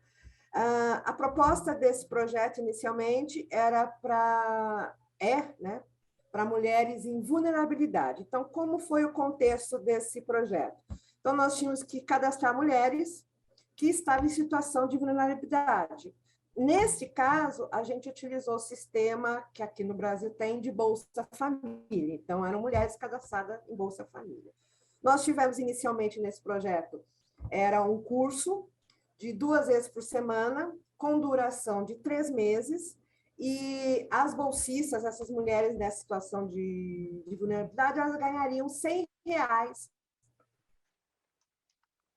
A proposta desse projeto, inicialmente, era para mulheres em vulnerabilidade. Então, como foi o contexto desse projeto? Então, nós tínhamos que cadastrar mulheres que estavam em situação de vulnerabilidade. Nesse caso, a gente utilizou o sistema que aqui no Brasil tem de Bolsa Família. Então, eram mulheres cadastradas em Bolsa Família. Nós tivemos inicialmente nesse projeto, era um curso de 2 vezes por semana, com duração de 3 meses, e as bolsistas, essas mulheres nessa situação de vulnerabilidade, elas ganhariam R$100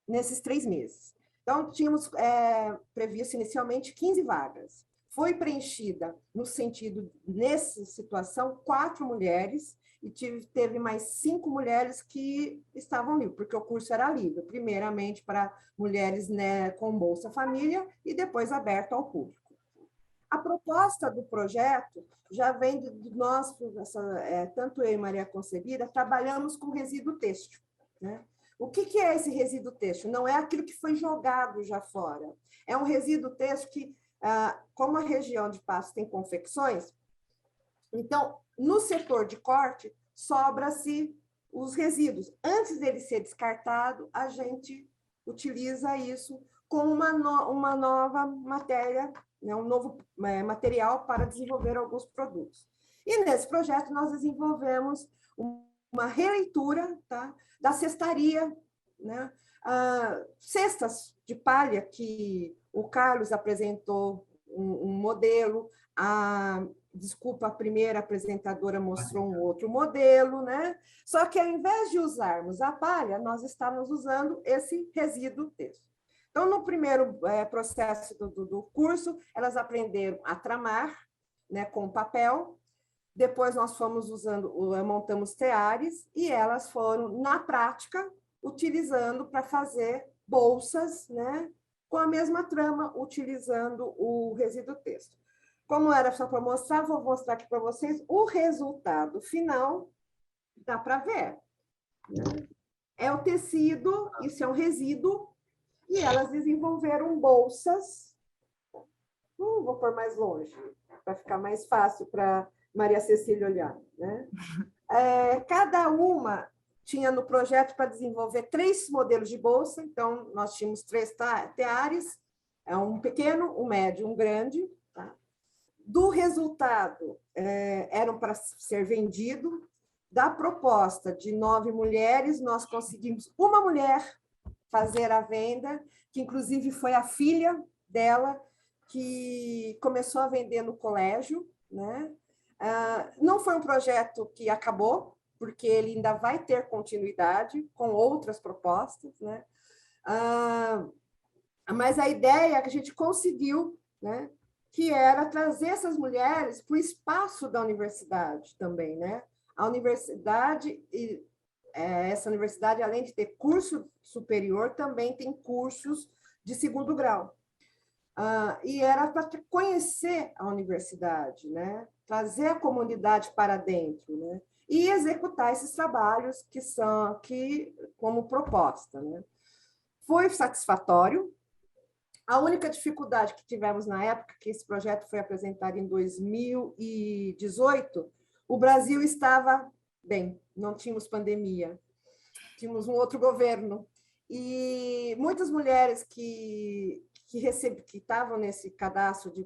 nesses 3 meses. Então, tínhamos previsto inicialmente 15 vagas. Foi preenchida, no sentido, nessa situação, 4 mulheres, e teve mais 5 mulheres que estavam livres, porque o curso era livre, primeiramente para mulheres, né, com Bolsa Família e depois aberto ao público. A proposta do projeto já vem de nós, tanto eu e Maria Concebida, trabalhamos com resíduo têxtil, né? O que é esse resíduo têxtil? Não é aquilo que foi jogado já fora. É um resíduo têxtil que, como a região de Passos tem confecções, então, no setor de corte, sobra-se os resíduos. Antes dele ser descartado, a gente utiliza isso como uma nova matéria, né, um novo material para desenvolver alguns produtos. E nesse projeto nós desenvolvemos uma releitura, tá, da cestaria, né, cestas de palha que o Carlos apresentou um modelo, a primeira apresentadora mostrou um outro modelo, né? Só que ao invés de usarmos a palha, nós estávamos usando esse resíduo têxtil. Então, no primeiro processo do curso, elas aprenderam a tramar, né, com papel. Depois nós fomos montamos teares e elas foram, na prática, utilizando para fazer bolsas, né, com a mesma trama, utilizando o resíduo têxtil. Como era só para mostrar, vou mostrar aqui para vocês o resultado final, dá para ver. Né? É o tecido, isso é um resíduo, e elas desenvolveram bolsas. Vou pôr mais longe, para ficar mais fácil para Maria Cecília olhar. Né? Cada uma tinha no projeto para desenvolver 3 modelos de bolsa, então nós tínhamos 3 teares, um pequeno, um médio, um grande. Tá? Do resultado, eram para ser vendido. Da proposta de 9 mulheres, nós conseguimos uma mulher fazer a venda, que inclusive foi a filha dela que começou a vender no colégio, né? Não foi um projeto que acabou, porque ele ainda vai ter continuidade com outras propostas, né? Mas a ideia que a gente conseguiu, né, que era trazer essas mulheres para o espaço da universidade também, né? A universidade, essa universidade, além de ter curso superior, também tem cursos de segundo grau. E era para conhecer a universidade, né? Trazer a comunidade para dentro, né? E executar esses trabalhos que são aqui como proposta, né? Foi satisfatório. A única dificuldade que tivemos na época, que esse projeto foi apresentado em 2018, o Brasil estava bem, não tínhamos pandemia, tínhamos um outro governo, e muitas mulheres que estavam nesse cadastro de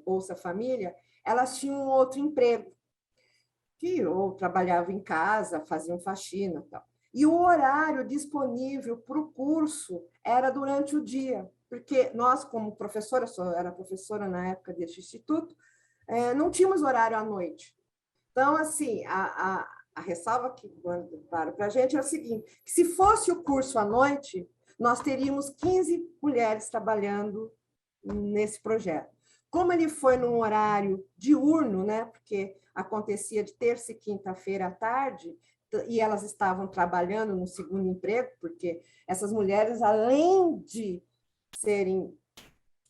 Bolsa Família, elas tinham um outro emprego, que ou trabalhavam em casa, faziam faxina e tal. E o horário disponível para o curso era durante o dia, porque nós, como professora, eu era professora na época deste instituto, não tínhamos horário à noite. Então, assim, a ressalva que para a gente é o seguinte, que se fosse o curso à noite, nós teríamos 15 mulheres trabalhando nesse projeto. Como ele foi num horário diurno, né, porque acontecia de terça e quinta-feira à tarde, e elas estavam trabalhando no segundo emprego, porque essas mulheres, além de serem...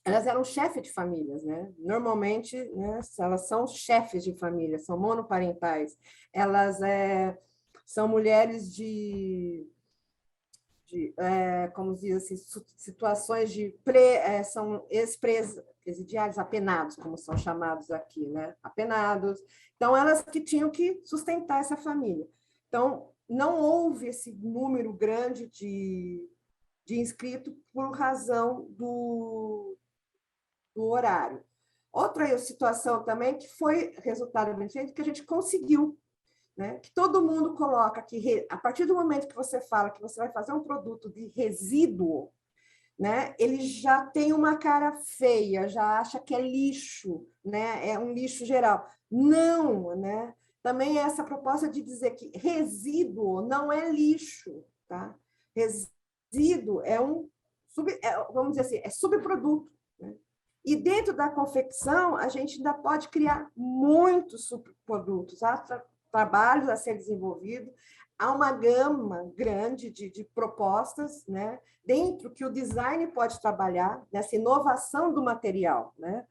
Elas eram chefes de famílias, né? Normalmente, né, elas são chefes de família, são monoparentais. Elas são mulheres como diz assim, situações de são ex-presidiários, apenados, como são chamados aqui, né? Apenados. Então, elas que tinham que sustentar essa família. Então, não houve esse número grande de inscritos por razão do horário. Outra situação também que foi resultado que a gente conseguiu, né? Que todo mundo coloca que, a partir do momento que você fala que você vai fazer um produto de resíduo, né? Ele já tem uma cara feia, já acha que é lixo, né? É um lixo geral. Não, né? Também essa proposta de dizer que resíduo não é lixo, tá? Resíduo vamos dizer assim, é subproduto, né? E dentro da confecção, a gente ainda pode criar muitos subprodutos, há trabalhos a ser desenvolvidos, há uma gama grande de propostas, né, dentro que o design pode trabalhar, nessa inovação do material, né?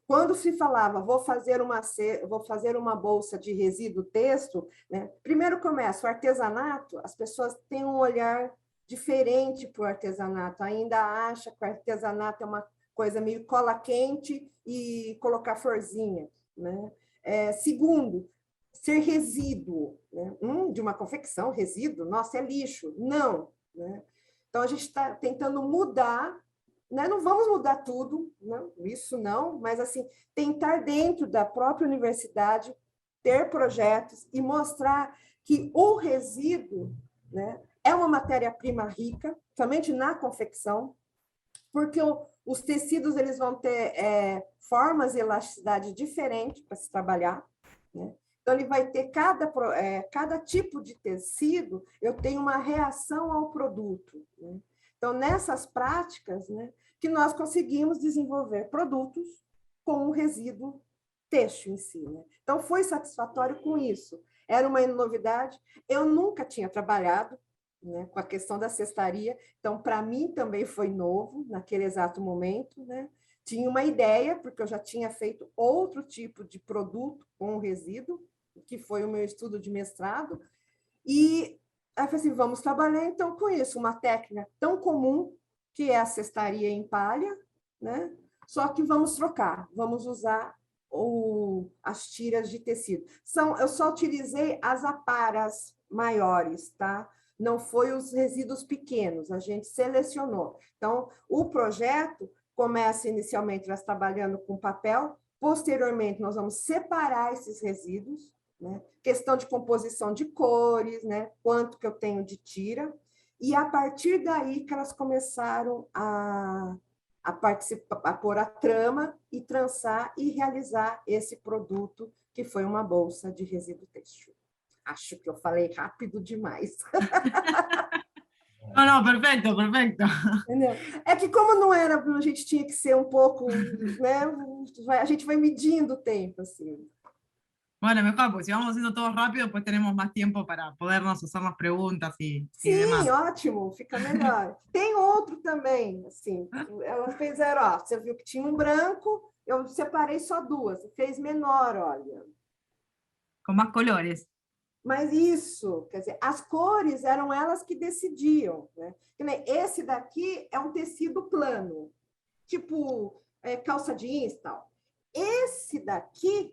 Quando se falava, vou fazer uma bolsa de resíduo texto, né? Primeiro começa o artesanato, as pessoas têm um olhar diferente para o artesanato, ainda acham que o artesanato é uma coisa meio cola quente e colocar florzinha, né? Segundo, ser resíduo, né? De uma confecção, resíduo, nossa, é lixo. Não, né? Então, a gente está tentando mudar, né? Não vamos mudar tudo, não, isso não, mas assim, tentar dentro da própria universidade ter projetos e mostrar que o resíduo, né, é uma matéria-prima rica, somente na confecção, porque os tecidos eles vão ter formas e elasticidade diferentes para se trabalhar, né? Então, ele vai ter cada tipo de tecido, eu tenho uma reação ao produto, né? Então, nessas práticas, né, que nós conseguimos desenvolver produtos com o resíduo têxtil em si, né? Então, foi satisfatório com isso. Era uma novidade. Eu nunca tinha trabalhado, né, com a questão da cestaria, então, para mim, também foi novo, naquele exato momento, né? Tinha uma ideia, porque eu já tinha feito outro tipo de produto com resíduo, que foi o meu estudo de mestrado, e aí eu falei assim, vamos trabalhar então com isso, uma técnica tão comum, que é a cestaria em palha, né? Só que vamos trocar, vamos usar as tiras de tecido. Eu só utilizei as aparas maiores, tá? Não foi os resíduos pequenos, a gente selecionou. Então, o projeto começa inicialmente nós trabalhando com papel, posteriormente nós vamos separar esses resíduos, né? Questão de composição de cores, né? Quanto que eu tenho de tira, e a partir daí que elas começaram a a participar, a pôr a trama e trançar e realizar esse produto que foi uma bolsa de resíduo têxtil. Acho que eu falei rápido demais. No, no, perfecto, perfecto. Entendeu? É que como não era, a gente tinha que ser um pouco, né? A gente vai medindo o tempo, assim. Bueno, mejor, porque si vamos haciendo todo rápido, pues tenemos más tiempo para podernos hacernos preguntas y Sim, demás. ótimo, fica melhor. Tem outro também, assim, elas fizeram, ó, você viu que tinha um branco, eu separei só duas, fez menor, olha. Con más colores. Mas isso, quer dizer, as cores eram elas que decidiam, né? Esse daqui é um tecido plano, tipo calça jeans e tal. Esse daqui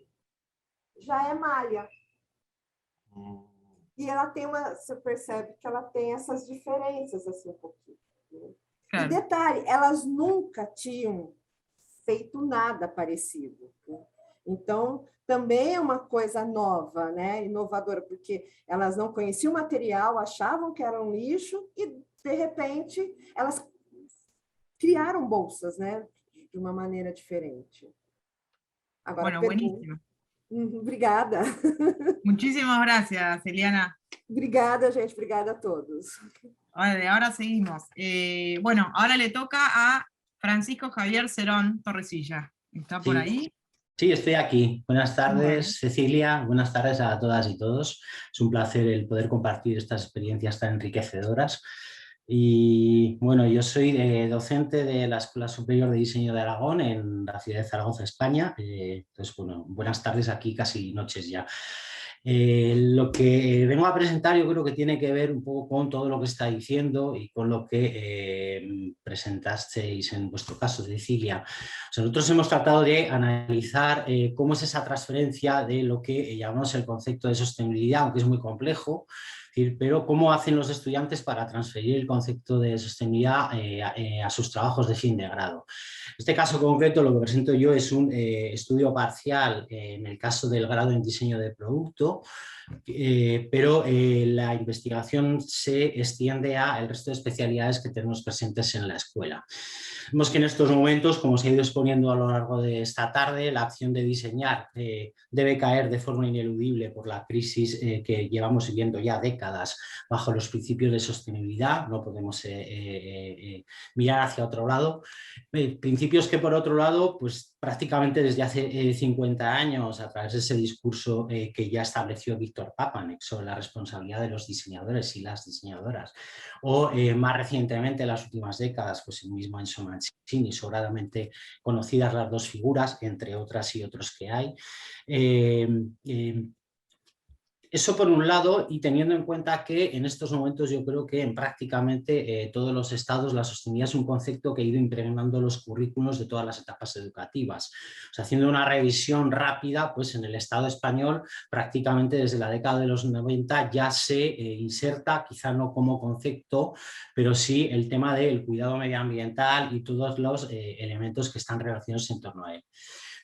já é malha. E ela tem você percebe que ela tem essas diferenças assim um pouquinho. Né? Claro. E detalhe, elas nunca tinham feito nada parecido. Né? Então, também é uma coisa nova, né? Inovadora, porque elas não conheciam o material, achavam que era um lixo e, de repente, elas criaram bolsas, né? De uma maneira diferente. Agora, Bueno, buenísimo. Obrigada. Muchísimas gracias, Eliana. Obrigada, gente. Obrigada a todos. Ahora seguimos. Bueno, ahora le toca a Francisco Javier Cerón Torresilla. ¿Está por ahí? Sí, estoy aquí. Buenas tardes, Bueno. Cecilia. Buenas tardes a todas y todos. Es un placer el poder compartir estas experiencias tan enriquecedoras. Y bueno, yo soy docente de la Escuela Superior de Diseño de Aragón en la ciudad de Zaragoza, España. Entonces, bueno, buenas tardes aquí, casi noches ya. Lo que vengo a presentar yo creo que tiene que ver un poco con todo lo que está diciendo y con lo que presentasteis en vuestro caso, Cecilia. O sea, nosotros hemos tratado de analizar cómo es esa transferencia de lo que llamamos el concepto de sostenibilidad, aunque es muy complejo, pero cómo hacen los estudiantes para transferir el concepto de sostenibilidad a sus trabajos de fin de grado. En este caso concreto lo que presento yo es un estudio parcial en el caso del grado en diseño de producto, pero la investigación se extiende al resto de especialidades que tenemos presentes en la escuela. Vemos que en estos momentos, como se ha ido exponiendo a lo largo de esta tarde, la acción de diseñar debe caer de forma ineludible por la crisis que llevamos viviendo ya décadas bajo los principios de sostenibilidad. No podemos mirar hacia otro lado. Principios que, por otro lado, pues prácticamente desde hace 50 años, a través de ese discurso que ya estableció Víctor Papanek sobre la responsabilidad de los diseñadores y las diseñadoras, o más recientemente, en las últimas décadas, pues el mismo Enzo Mancini, sobradamente conocidas las dos figuras, entre otras y otros que hay. Eso por un lado, y teniendo en cuenta que en estos momentos yo creo que en prácticamente todos los estados la sostenibilidad es un concepto que ha ido impregnando los currículos de todas las etapas educativas. O sea, haciendo una revisión rápida, pues en el Estado español prácticamente desde la década de los 90 ya se inserta, quizá no como concepto, pero sí el tema del cuidado medioambiental y todos los elementos que están relacionados en torno a él.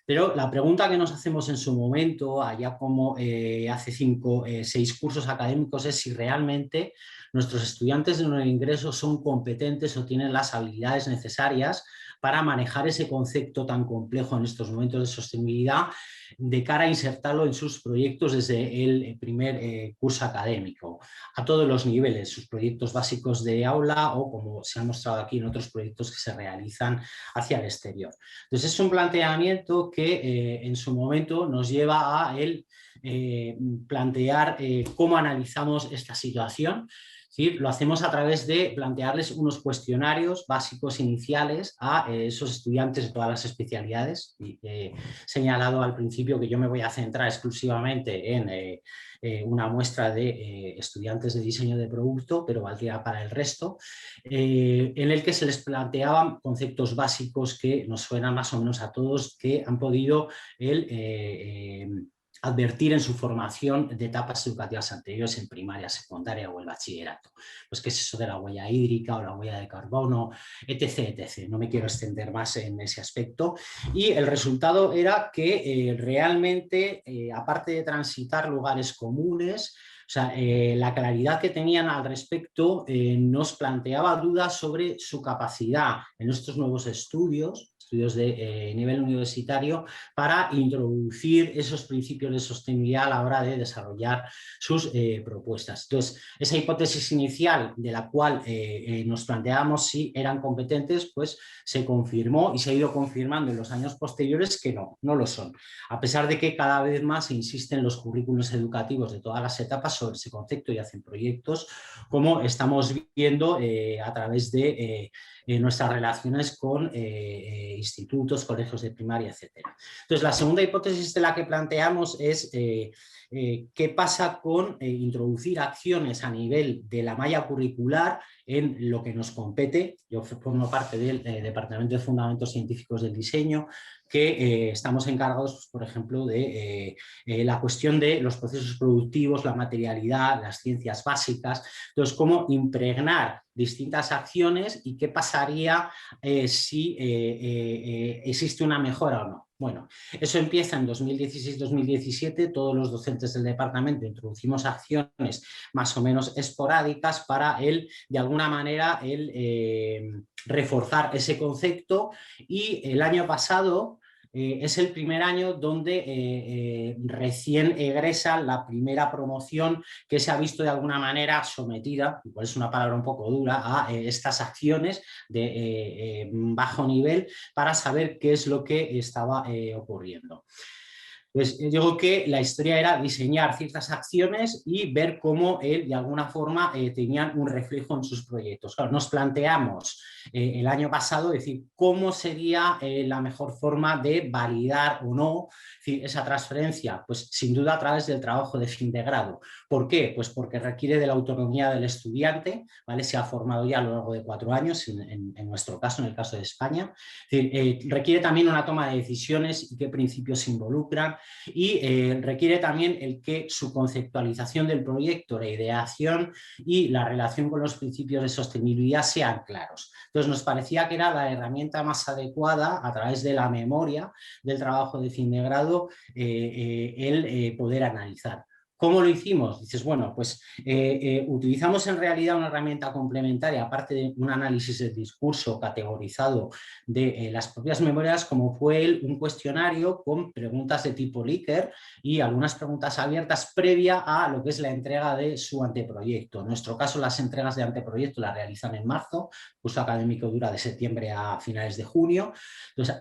Pero la pregunta que nos hacemos en su momento, allá como hace 6 cursos académicos, es si realmente nuestros estudiantes de nuevo ingreso son competentes o tienen las habilidades necesarias para manejar ese concepto tan complejo en estos momentos de sostenibilidad de cara a insertarlo en sus proyectos desde el primer curso académico, a todos los niveles, sus proyectos básicos de aula o, como se ha mostrado aquí, en otros proyectos que se realizan hacia el exterior. Entonces es un planteamiento que en su momento nos lleva a plantear cómo analizamos esta situación. ¿Sí? Lo hacemos a través de plantearles unos cuestionarios básicos iniciales a esos estudiantes de todas las especialidades. Y he señalado al principio que yo me voy a centrar exclusivamente en una muestra de estudiantes de diseño de producto, pero valdría para el resto, en el que se les planteaban conceptos básicos que nos suenan más o menos a todos, que han podido advertir en su formación de etapas educativas anteriores en primaria, secundaria o el bachillerato. Pues qué es eso de la huella hídrica o la huella de carbono, etc, etc. No me quiero extender más en ese aspecto. Y el resultado era que realmente, aparte de transitar lugares comunes, sea, la claridad que tenían al respecto nos planteaba dudas sobre su capacidad en estos nuevos estudios de nivel universitario, para introducir esos principios de sostenibilidad a la hora de desarrollar sus propuestas. Entonces, esa hipótesis inicial de la cual nos planteábamos si eran competentes, pues se confirmó y se ha ido confirmando en los años posteriores que no lo son, a pesar de que cada vez más se insiste en los currículos educativos de todas las etapas sobre ese concepto y hacen proyectos, como estamos viendo a través de nuestras relaciones con institutos, colegios de primaria, etc. Entonces, la segunda hipótesis de la que planteamos es qué pasa con introducir acciones a nivel de la malla curricular en lo que nos compete. Yo formo parte del Departamento de Fundamentos Científicos del Diseño, que estamos encargados, por ejemplo, de la cuestión de los procesos productivos, la materialidad, las ciencias básicas. Entonces, cómo impregnar distintas acciones y qué pasaría si existe una mejora o no. Bueno, eso empieza en 2016-2017, todos los docentes del departamento introducimos acciones más o menos esporádicas para de alguna manera, reforzar ese concepto, y el año pasado es el primer año donde recién egresa la primera promoción que se ha visto de alguna manera sometida, igual es una palabra un poco dura, a estas acciones de bajo nivel para saber qué es lo que estaba ocurriendo. Pues digo que la historia era diseñar ciertas acciones y ver cómo de alguna forma tenían un reflejo en sus proyectos. Claro, nos planteamos el año pasado decir cómo sería la mejor forma de validar o no esa transferencia, pues sin duda a través del trabajo de fin de grado. ¿Por qué? Pues porque requiere de la autonomía del estudiante, ¿vale? Se ha formado ya a lo largo de 4 años, en nuestro caso, en el caso de España. Requiere también una toma de decisiones y qué principios se involucran, y requiere también el que su conceptualización del proyecto, la ideación y la relación con los principios de sostenibilidad sean claros. Entonces nos parecía que era la herramienta más adecuada, a través de la memoria del trabajo de fin de grado, el poder analizar. ¿Cómo lo hicimos? Dices, bueno, pues utilizamos en realidad una herramienta complementaria, aparte de un análisis del discurso categorizado de las propias memorias, como fue un cuestionario con preguntas de tipo Likert y algunas preguntas abiertas previa a lo que es la entrega de su anteproyecto. En nuestro caso, las entregas de anteproyecto las realizan en marzo, el curso académico dura de septiembre a finales de junio, entonces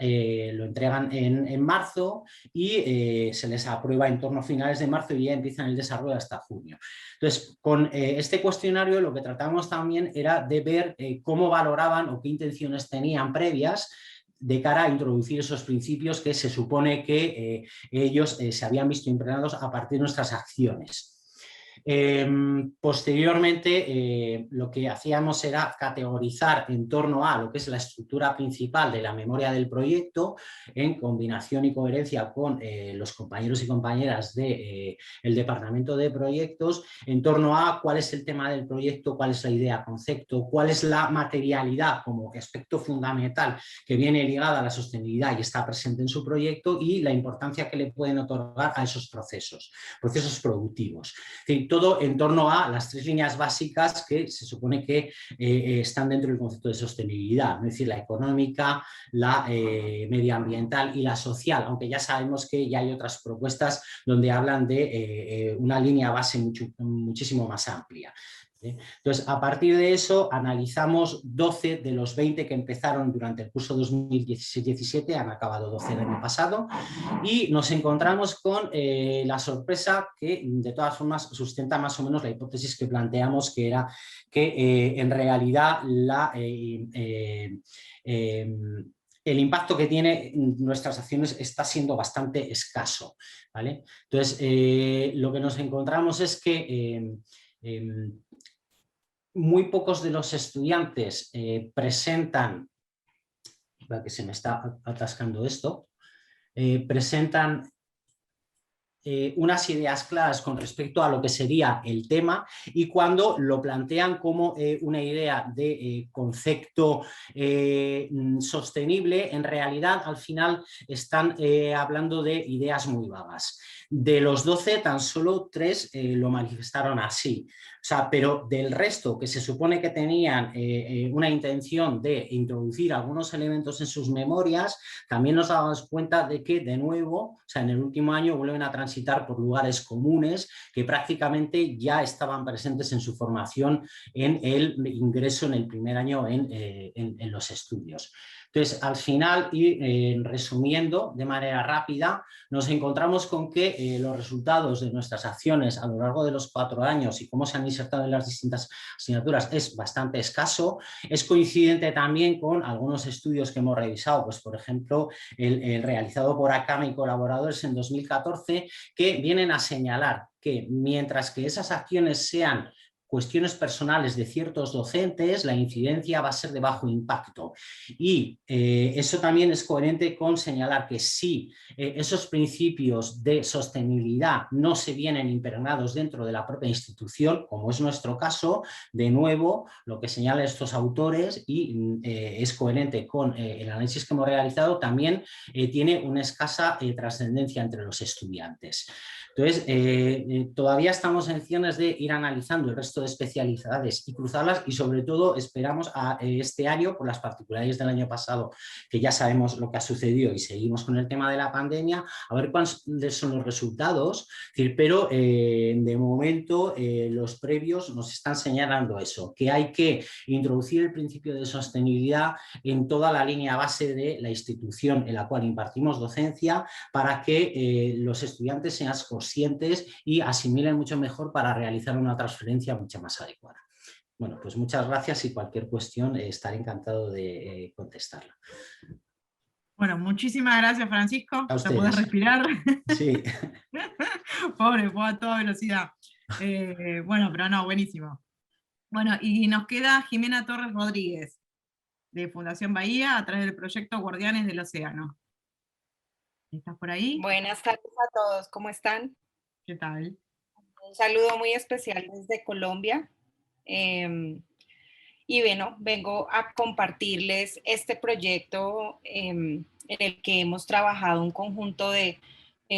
lo entregan en marzo y se les aprueba en torno a finales de marzo y ya empiezan el desarrollo hasta junio. Entonces, con este cuestionario lo que tratamos también era de ver cómo valoraban o qué intenciones tenían previas de cara a introducir esos principios que se supone que ellos se habían visto impregnados a partir de nuestras acciones. Posteriormente lo que hacíamos era categorizar en torno a lo que es la estructura principal de la memoria del proyecto, en combinación y coherencia con los compañeros y compañeras del departamento de proyectos, en torno a cuál es el tema del proyecto, cuál es la idea, concepto, cuál es la materialidad como aspecto fundamental que viene ligada a la sostenibilidad y está presente en su proyecto, y la importancia que le pueden otorgar a esos procesos productivos. Todo en torno a las 3 líneas básicas que se supone que están dentro del concepto de sostenibilidad, es decir, la económica, la medioambiental y la social, aunque ya sabemos que ya hay otras propuestas donde hablan de una línea base muchísimo más amplia. Entonces, a partir de eso, analizamos 12 de los 20 que empezaron durante el curso 2016-17, han acabado 12 el año pasado, y nos encontramos con la sorpresa que, de todas formas, sustenta más o menos la hipótesis que planteamos, que era que en realidad el impacto que tienen nuestras acciones está siendo bastante escaso, ¿vale? Entonces, lo que nos encontramos es que muy pocos de los estudiantes presentan, que se me está atascando esto, presentan unas ideas claras con respecto a lo que sería el tema, y cuando lo plantean como una idea de concepto sostenible, en realidad al final están hablando de ideas muy vagas. De los 12, tan solo 3 lo manifestaron así. O sea, pero del resto, que se supone que tenían una intención de introducir algunos elementos en sus memorias, también nos damos cuenta de que, de nuevo, o sea, en el último año vuelven a transitar por lugares comunes que prácticamente ya estaban presentes en su formación en el ingreso en el primer año en los estudios. Entonces, al final, y resumiendo de manera rápida, nos encontramos con que los resultados de nuestras acciones a lo largo de los 4 años y cómo se han insertado en las distintas asignaturas es bastante escaso. Es coincidente también con algunos estudios que hemos revisado, pues por ejemplo, el realizado por ACAME y colaboradores en 2014, que vienen a señalar que mientras que esas acciones sean cuestiones personales de ciertos docentes, la incidencia va a ser de bajo impacto. Y eso también es coherente con señalar que si esos principios de sostenibilidad no se vienen impregnados dentro de la propia institución, como es nuestro caso, de nuevo, lo que señalan estos autores, y es coherente con el análisis que hemos realizado, también tiene una escasa trascendencia entre los estudiantes. Entonces, todavía estamos en ciernes de ir analizando el resto de especialidades y cruzarlas, y sobre todo esperamos a este año, por las particularidades del año pasado, que ya sabemos lo que ha sucedido y seguimos con el tema de la pandemia, a ver cuáles son los resultados, pero de momento los previos nos están señalando eso, que hay que introducir el principio de sostenibilidad en toda la línea base de la institución en la cual impartimos docencia, para que los estudiantes sean conscientes y asimilen mucho mejor para realizar una transferencia mucho más adecuada. Bueno, pues muchas gracias, y cualquier cuestión estaré encantado de contestarla. Bueno, muchísimas gracias, Francisco. A ¿Ya podés ustedes. respirar? Sí. Pobre, fue a toda velocidad. Bueno, pero no, buenísimo. Bueno, y nos queda Jimena Torres Rodríguez, de Fundación Bahía, a través del proyecto Guardianes del Océano. ¿Estás por ahí? Buenas tardes a todos, ¿cómo están? ¿Qué tal? Un saludo muy especial desde Colombia. Y bueno, vengo a compartirles este proyecto en el que hemos trabajado un conjunto de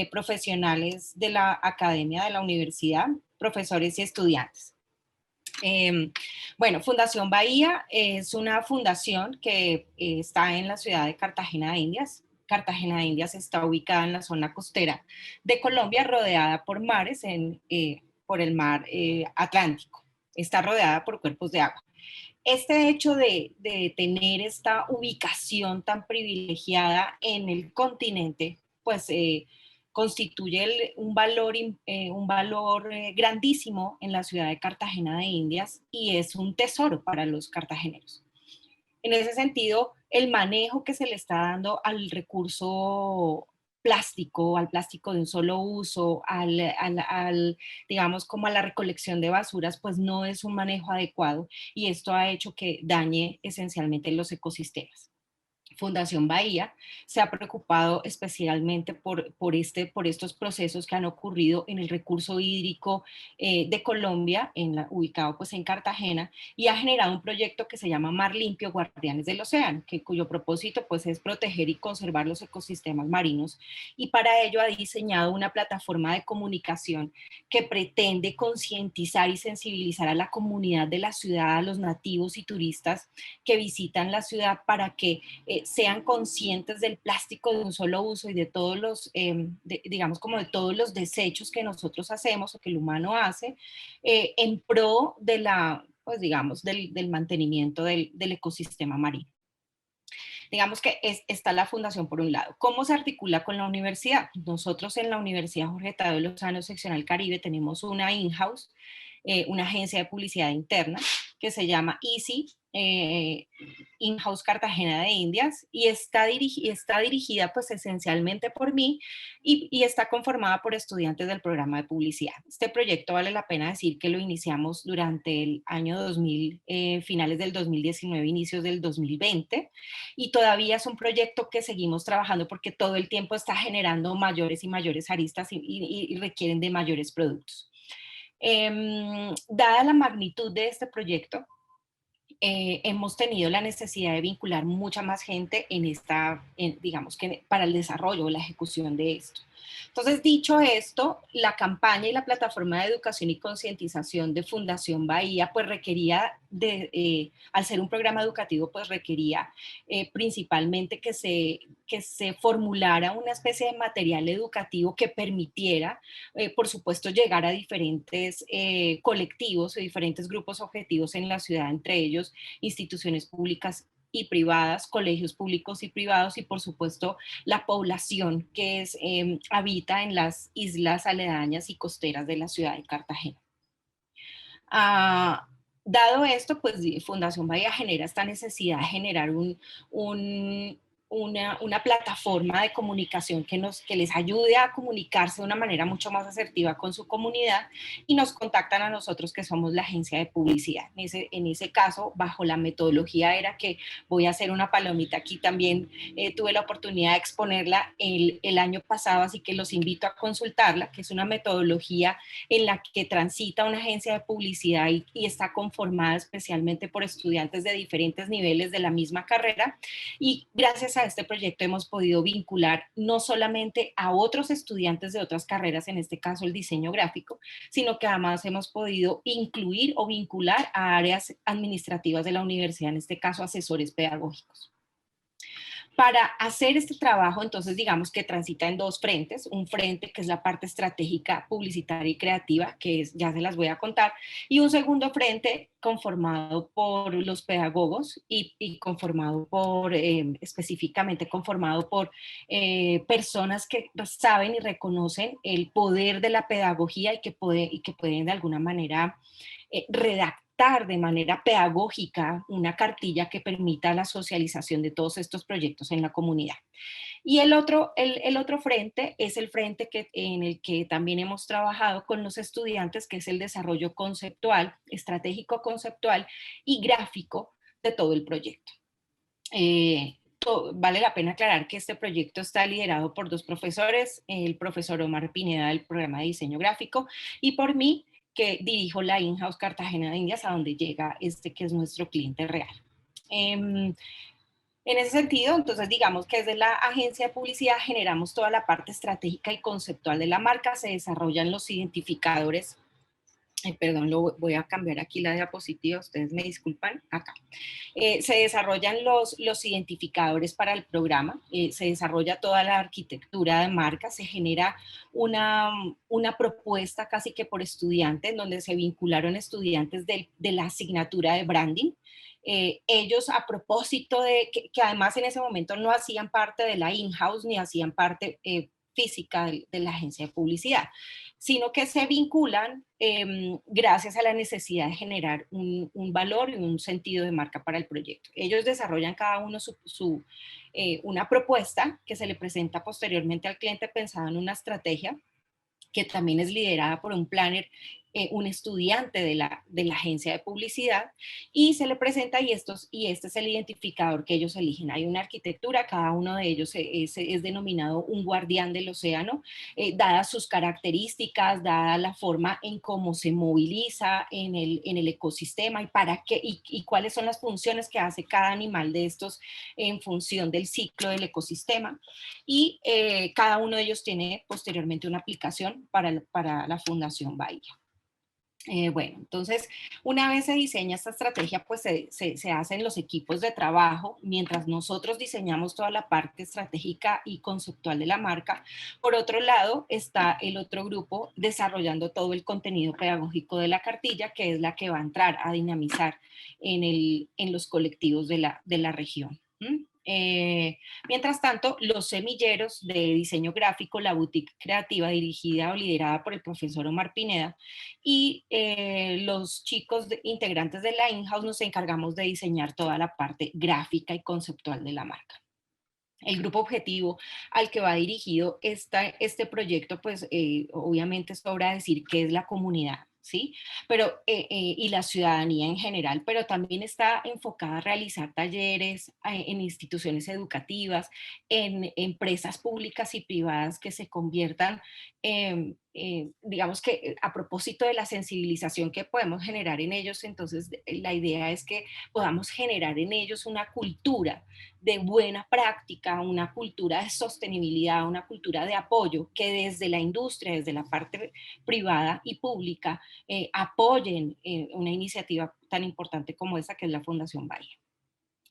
profesionales de la academia de la universidad, profesores y estudiantes. Bueno, Fundación Bahía es una fundación que está en la ciudad de Cartagena de Indias. Cartagena de Indias está ubicada en la zona costera de Colombia, rodeada por mares, por el mar Atlántico. Está rodeada por cuerpos de agua. Este hecho de tener esta ubicación tan privilegiada en el continente, pues constituye un valor grandísimo en la ciudad de Cartagena de Indias, y es un tesoro para los cartageneros. En ese sentido, el manejo que se le está dando al recurso plástico, al plástico de un solo uso, digamos como a la recolección de basuras, pues no es un manejo adecuado, y esto ha hecho que dañe esencialmente los ecosistemas. Fundación Bahía se ha preocupado especialmente por estos procesos que han ocurrido en el recurso hídrico de Colombia, ubicado pues en Cartagena, y ha generado un proyecto que se llama Mar Limpio, Guardianes del Océano, cuyo propósito pues es proteger y conservar los ecosistemas marinos, y para ello ha diseñado una plataforma de comunicación que pretende concientizar y sensibilizar a la comunidad de la ciudad, a los nativos y turistas que visitan la ciudad, para que sean conscientes del plástico de un solo uso y de todos los, digamos como de todos los desechos que nosotros hacemos o que el humano hace en pro de pues digamos, del mantenimiento del ecosistema marino. Digamos que está la fundación por un lado. ¿Cómo se articula con la universidad? Nosotros en la Universidad Jorge Tadeo Lozano, seccional Caribe, tenemos una in-house, una agencia de publicidad interna, que se llama Easy, In-House Cartagena de Indias, y está dirigida pues esencialmente por mí y está conformada por estudiantes del programa de publicidad. Este proyecto vale la pena decir que lo iniciamos durante el año 2000, finales del 2019, inicios del 2020, y todavía es un proyecto que seguimos trabajando porque todo el tiempo está generando mayores y mayores aristas y requieren de mayores productos. Dada la magnitud de este proyecto, hemos tenido la necesidad de vincular mucha más gente digamos que para el desarrollo o la ejecución de esto. Entonces, dicho esto, la campaña y la plataforma de educación y concientización de Fundación Bahía, pues requería, al ser un programa educativo, pues requería principalmente que se formulara una especie de material educativo que permitiera, por supuesto, llegar a diferentes colectivos o diferentes grupos objetivos en la ciudad, entre ellos instituciones públicas y privadas, colegios públicos y privados, y por supuesto la población que habita en las islas aledañas y costeras de la ciudad de Cartagena. Dado esto, pues Fundación Bahía genera esta necesidad de generar una plataforma de comunicación que les ayude a comunicarse de una manera mucho más asertiva con su comunidad, y nos contactan a nosotros, que somos la agencia de publicidad. En ese caso, bajo la metodología era que voy a hacer una palomita aquí también, tuve la oportunidad de exponerla el año pasado, así que los invito a consultarla, que es una metodología en la que transita una agencia de publicidad y está conformada especialmente por estudiantes de diferentes niveles de la misma carrera, y gracias a este proyecto hemos podido vincular no solamente a otros estudiantes de otras carreras, en este caso el diseño gráfico, sino que además hemos podido incluir o vincular a áreas administrativas de la universidad, en este caso asesores pedagógicos. Para hacer este trabajo, entonces, digamos que transita en dos frentes. Un frente que es la parte estratégica, publicitaria y creativa, que ya se las voy a contar, y un segundo frente conformado por los pedagogos y conformado específicamente conformado por personas que saben y reconocen el poder de la pedagogía y que pueden de alguna manera redactar de manera pedagógica una cartilla que permita la socialización de todos estos proyectos en la comunidad. Y el otro frente es el frente en el que también hemos trabajado con los estudiantes, que es el desarrollo conceptual, estratégico conceptual y gráfico de todo el proyecto. Vale la pena aclarar que este proyecto está liderado por dos profesores, el profesor Omar Pineda del programa de diseño gráfico y por mí, que dirijo la In-House Cartagena de Indias, a donde llega que es nuestro cliente real. En ese sentido, entonces digamos que desde la agencia de publicidad generamos toda la parte estratégica y conceptual de la marca, se desarrollan los identificadores. Perdón, voy a cambiar aquí la diapositiva, ustedes me disculpan, acá. Se desarrollan los identificadores para el programa, se desarrolla toda la arquitectura de marca, se genera una propuesta casi que por estudiante, en donde se vincularon estudiantes de la asignatura de branding. Ellos, a propósito de que además en ese momento no hacían parte de la in-house ni hacían parte física de la agencia de publicidad, sino que se vinculan gracias a la necesidad de generar un valor y un sentido de marca para el proyecto. Ellos desarrollan cada uno una propuesta que se le presenta posteriormente al cliente pensada en una estrategia que también es liderada por un planner, un estudiante de la agencia de publicidad, y se le presenta y este es el identificador que ellos eligen. Hay una arquitectura, cada uno de ellos es denominado un guardián del océano, dadas sus características, dada la forma en cómo se moviliza en el ecosistema y para qué y cuáles son las funciones que hace cada animal de estos en función del ciclo del ecosistema, y cada uno de ellos tiene posteriormente una aplicación para la Fundación Bahía. Bueno, entonces, una vez se diseña esta estrategia, pues se hacen los equipos de trabajo, mientras nosotros diseñamos toda la parte estratégica y conceptual de la marca. Por otro lado, está el otro grupo desarrollando todo el contenido pedagógico de la cartilla, que es la que va a entrar a dinamizar en los colectivos de la región. Mientras tanto, los semilleros de diseño gráfico, la boutique creativa dirigida o liderada por el profesor Omar Pineda, y los chicos integrantes de la in-house nos encargamos de diseñar toda la parte gráfica y conceptual de la marca. El grupo objetivo al que va dirigido este proyecto, pues obviamente sobra decir que es la comunidad, ¿sí? Pero, y la ciudadanía en general, pero también está enfocada a realizar talleres en instituciones educativas, en empresas públicas y privadas que se conviertan, digamos que a propósito de la sensibilización que podemos generar en ellos, entonces la idea es que podamos generar en ellos una cultura de buena práctica, una cultura de sostenibilidad, una cultura de apoyo, que desde la industria, desde la parte privada y pública, apoyen una iniciativa tan importante como esta, que es la Fundación Bahía.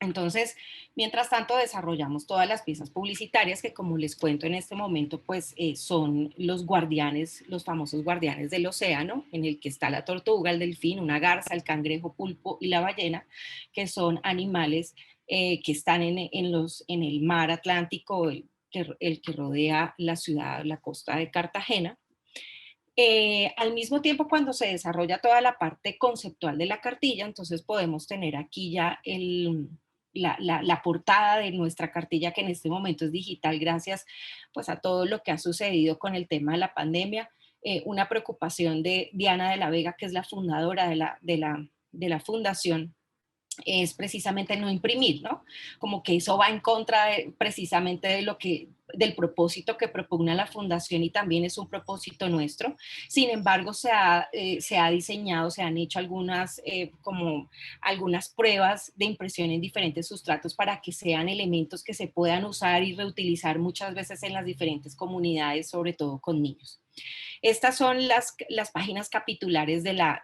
Entonces, mientras tanto, desarrollamos todas las piezas publicitarias que, como les cuento en este momento, pues son los guardianes, los famosos guardianes del océano, en el que está la tortuga, el delfín, una garza, el cangrejo, pulpo y la ballena, que son animales que están en el mar Atlántico, el que rodea la ciudad, la costa de Cartagena. Al mismo tiempo, cuando se desarrolla toda la parte conceptual de la cartilla, entonces podemos tener aquí ya la portada de nuestra cartilla, que en este momento es digital gracias pues a todo lo que ha sucedido con el tema de la pandemia. Una preocupación de Diana de la Vega, que es la fundadora de la fundación, es precisamente no imprimir, ¿no? Como que eso va en contra precisamente del propósito que propugna la fundación, y también es un propósito nuestro. Sin embargo, se ha diseñado, se han hecho algunas pruebas de impresión en diferentes sustratos para que sean elementos que se puedan usar y reutilizar muchas veces en las diferentes comunidades, sobre todo con niños. Estas son las páginas capitulares de la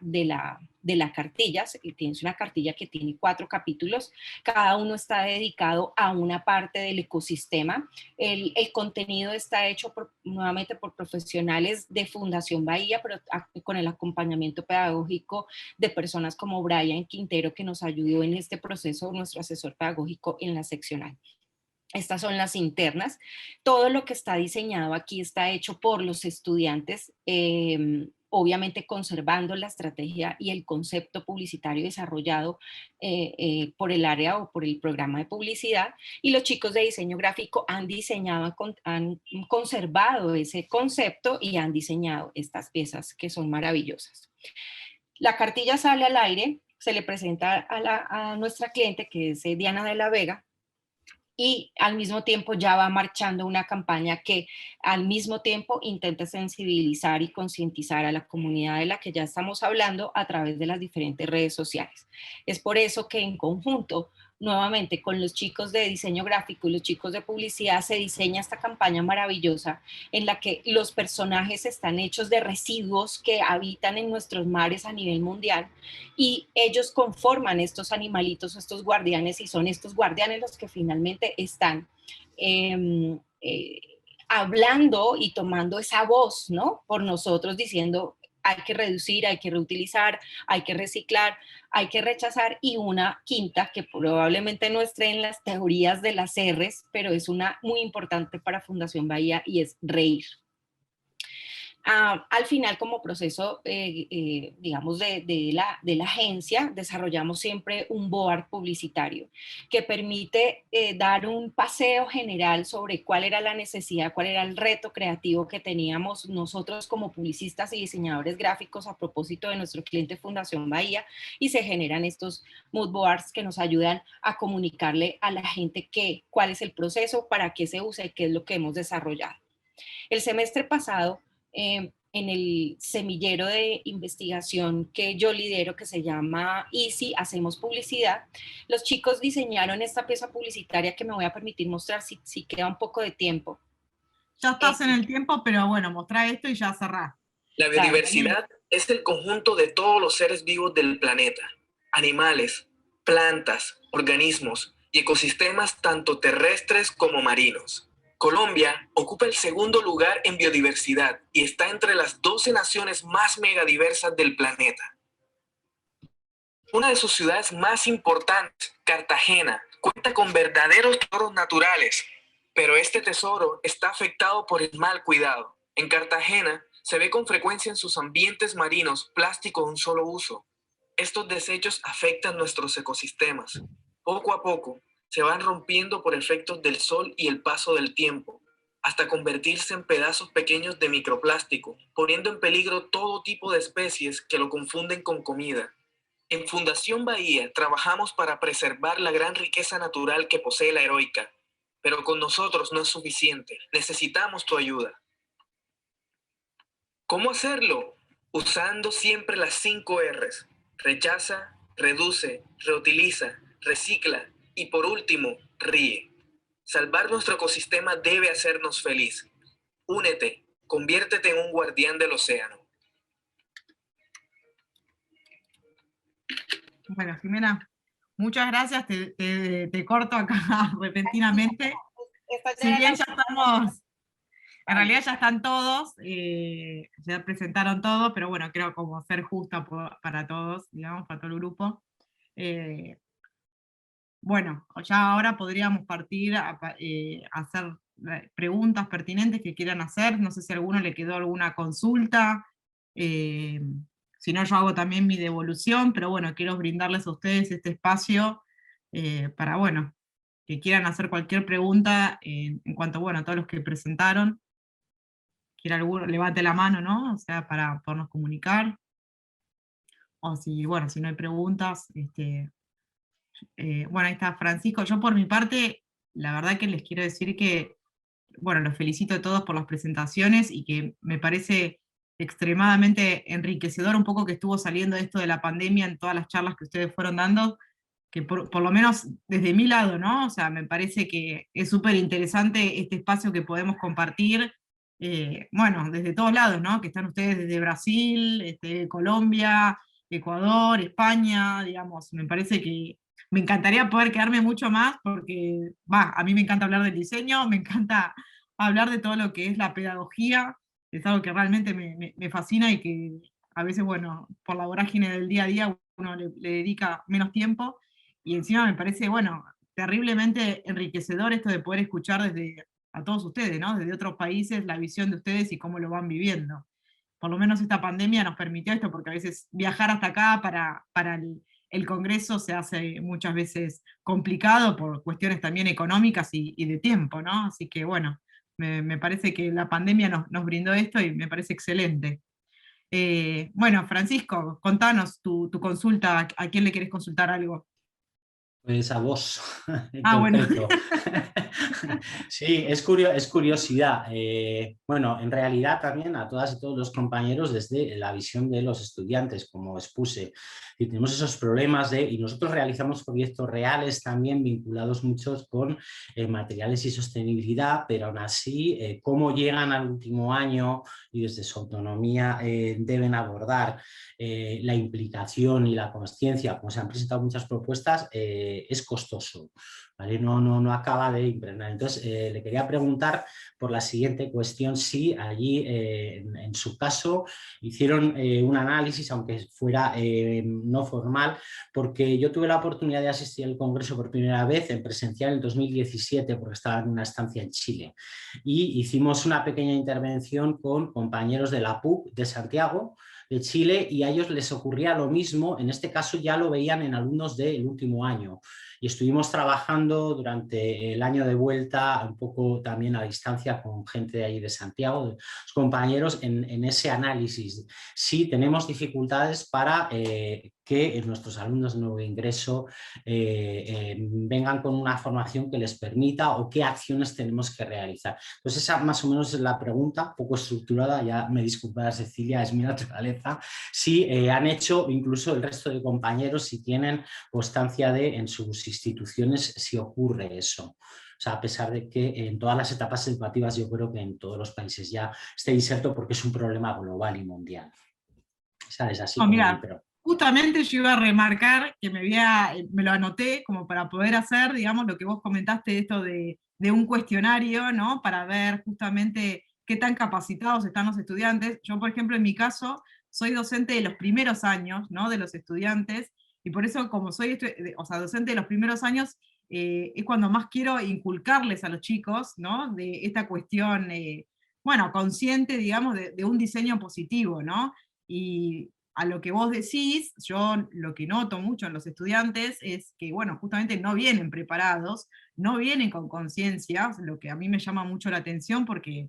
cartilla. Tienes una cartilla que tiene 4 capítulos. Cada uno está dedicado a una parte del ecosistema. El contenido está hecho nuevamente por profesionales de Fundación Bahía, pero con el acompañamiento pedagógico de personas como Brian Quintero, que nos ayudó en este proceso, nuestro asesor pedagógico en la seccional. Estas son las internas. Todo lo que está diseñado aquí está hecho por los estudiantes, obviamente conservando la estrategia y el concepto publicitario desarrollado por el área o por el programa de publicidad, y los chicos de diseño gráfico han conservado ese concepto y han diseñado estas piezas que son maravillosas. La cartilla sale al aire, se le presenta a nuestra cliente, que es Diana de la Vega, y al mismo tiempo ya va marchando una campaña que al mismo tiempo intenta sensibilizar y concientizar a la comunidad de la que ya estamos hablando a través de las diferentes redes sociales. Es por eso que en conjunto, nuevamente con los chicos de diseño gráfico y los chicos de publicidad, se diseña esta campaña maravillosa en la que los personajes están hechos de residuos que habitan en nuestros mares a nivel mundial, y ellos conforman estos animalitos, estos guardianes, y son estos guardianes los que finalmente están hablando y tomando esa voz, ¿no? Por nosotros, diciendo: hay que reducir, hay que reutilizar, hay que reciclar, hay que rechazar, y una quinta que probablemente no esté en las teorías de las R's, pero es una muy importante para Fundación Bahía, y es reír. Al final, como proceso, digamos, de la agencia, desarrollamos siempre un board publicitario que permite dar un paseo general sobre cuál era la necesidad, cuál era el reto creativo que teníamos nosotros como publicistas y diseñadores gráficos a propósito de nuestro cliente Fundación Bahía, y se generan estos mood boards que nos ayudan a comunicarle a la gente cuál es el proceso, para qué se usa y qué es lo que hemos desarrollado. El semestre pasado, en el semillero de investigación que yo lidero, que se llama Easy, hacemos publicidad, los chicos diseñaron esta pieza publicitaria que me voy a permitir mostrar si queda un poco de tiempo. Ya estás en el tiempo, pero bueno, mostrá esto y ya cerrá. La biodiversidad es el conjunto de todos los seres vivos del planeta: animales, plantas, organismos y ecosistemas tanto terrestres como marinos. Colombia ocupa el segundo lugar en biodiversidad y está entre las 12 naciones más megadiversas del planeta. Una de sus ciudades más importantes, Cartagena, Cuenta con verdaderos tesoros naturales, pero este tesoro está afectado por el mal cuidado. En Cartagena se ve con frecuencia en sus ambientes marinos plástico de un solo uso. Estos desechos afectan nuestros ecosistemas. Poco a poco se van rompiendo por efectos del sol y el paso del tiempo, hasta convertirse en pedazos pequeños de microplástico, poniendo en peligro todo tipo de especies que lo confunden con comida. En Fundación Bahía trabajamos para preservar la gran riqueza natural que posee la Heroica, pero con nosotros no es suficiente, necesitamos tu ayuda. ¿Cómo hacerlo? Usando siempre las 5 R's. Rechaza, reduce, reutiliza, recicla y por último, ríe. Salvar nuestro ecosistema debe hacernos feliz. Únete, conviértete en un guardián del océano. Bueno, Jimena, muchas gracias, te corto acá repentinamente. Si bien ya estamos, en realidad ya están todos, ya presentaron todos, pero bueno, creo como ser justa para todos, digamos, para todo el grupo. Bueno, ya ahora podríamos partir a hacer preguntas pertinentes que quieran hacer, no sé si a alguno le quedó alguna consulta, si no yo hago también mi devolución, pero bueno, quiero brindarles a ustedes este espacio para, bueno, que quieran hacer cualquier pregunta en cuanto, bueno, a todos los que presentaron. Quiera alguno, levante la mano, ¿no? O sea, para podernos comunicar. O si, bueno, si no hay preguntas, bueno, ahí está Francisco. Yo por mi parte, la verdad que les quiero decir que, bueno, los felicito a todos por las presentaciones y que me parece extremadamente enriquecedor un poco que estuvo saliendo esto de la pandemia en todas las charlas que ustedes fueron dando, que por lo menos desde mi lado, ¿no? O sea, me parece que es súper interesante este espacio que podemos compartir, bueno, desde todos lados, ¿no? Que están ustedes desde Brasil, Colombia, Ecuador, España, digamos, me parece que me encantaría poder quedarme mucho más porque, a mí me encanta hablar del diseño, me encanta hablar de todo lo que es la pedagogía, es algo que realmente me fascina y que a veces, bueno, por la vorágine del día a día uno le dedica menos tiempo, y encima me parece, bueno, terriblemente enriquecedor esto de poder escuchar desde a todos ustedes, ¿no? Desde otros países, la visión de ustedes y cómo lo van viviendo. Por lo menos esta pandemia nos permitió esto, porque a veces viajar hasta acá para el Congreso se hace muchas veces complicado por cuestiones también económicas y de tiempo, ¿no? Así que bueno, me parece que la pandemia nos brindó esto y me parece excelente. Bueno, Francisco, contanos tu consulta, ¿a quién le querés consultar algo? Pues a vos, en bueno. concreto. Sí, es curiosidad. Bueno, en realidad también a todas y todos los compañeros desde la visión de los estudiantes, como expuse. Y tenemos esos problemas y nosotros realizamos proyectos reales también vinculados muchos con materiales y sostenibilidad, pero aún así, cómo llegan al último año y desde su autonomía deben abordar la implicación y la consciencia, como se han presentado muchas propuestas, es costoso, ¿vale? No acaba de impregnar. Entonces, le quería preguntar por la siguiente cuestión, si allí, en su caso, hicieron un análisis, aunque fuera no formal, porque yo tuve la oportunidad de asistir al Congreso por primera vez en presencial en 2017, porque estaba en una estancia en Chile, y hicimos una pequeña intervención con compañeros de la PUC de Santiago, de Chile, y a ellos les ocurría lo mismo. En este caso ya lo veían en alumnos del último año, y estuvimos trabajando durante el año de vuelta un poco también a distancia con gente de ahí de Santiago, de los compañeros, en ese análisis. Sí tenemos dificultades para que nuestros alumnos de nuevo ingreso vengan con una formación que les permita, o qué acciones tenemos que realizar. Entonces esa más o menos es la pregunta, poco estructurada, ya me disculpará Cecilia, es mi naturaleza. Si han hecho, incluso el resto de compañeros, si tienen constancia de en sus instituciones si ocurre eso. O sea, a pesar de que en todas las etapas educativas yo creo que en todos los países ya esté inserto, porque es un problema global y mundial. ¿Sabes? Así como Mira, pero... justamente yo iba a remarcar que me lo anoté como para poder hacer, digamos, lo que vos comentaste, esto de un cuestionario, ¿no? Para ver justamente qué tan capacitados están los estudiantes. Yo, por ejemplo, en mi caso, soy docente de los primeros años, ¿no? De los estudiantes, y por eso, como soy docente de los primeros años, es cuando más quiero inculcarles a los chicos, ¿no? De esta cuestión, bueno, consciente, digamos, de un diseño positivo, ¿no? Y a lo que vos decís, yo lo que noto mucho en los estudiantes es que, bueno, justamente no vienen preparados, no vienen con conciencia, lo que a mí me llama mucho la atención porque,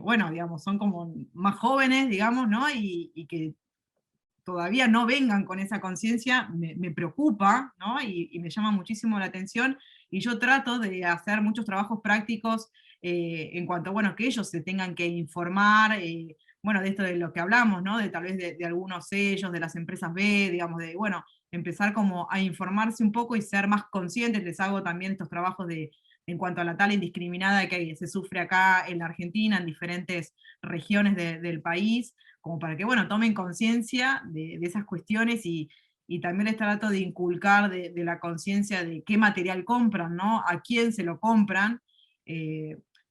bueno, digamos, son como más jóvenes, digamos, ¿no? Y que todavía no vengan con esa conciencia, me preocupa, ¿no? Y me llama muchísimo la atención, y yo trato de hacer muchos trabajos prácticos en cuanto, bueno, que ellos se tengan que informar, bueno, de esto de lo que hablamos, ¿no? De tal vez de algunos sellos, de las empresas B, digamos, de, bueno, empezar como a informarse un poco y ser más conscientes. Les hago también estos trabajos en cuanto a la tala indiscriminada que se sufre acá en la Argentina, en diferentes regiones del país, como para que, bueno, tomen conciencia de esas cuestiones, y también les trato de inculcar de la conciencia de qué material compran, ¿no? A quién se lo compran,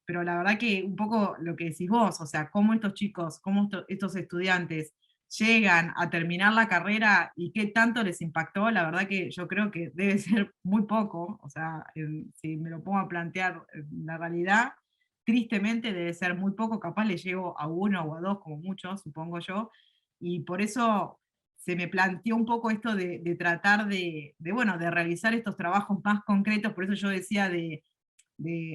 pero la verdad que un poco lo que decís vos, o sea, cómo estos chicos, cómo estos estudiantes llegan a terminar la carrera y qué tanto les impactó, la verdad que yo creo que debe ser muy poco, o sea, si me lo pongo a plantear la realidad, tristemente debe ser muy poco, capaz le llego a 1 o a 2 como mucho, supongo yo, y por eso se me planteó un poco esto de tratar bueno, de realizar estos trabajos más concretos, por eso yo decía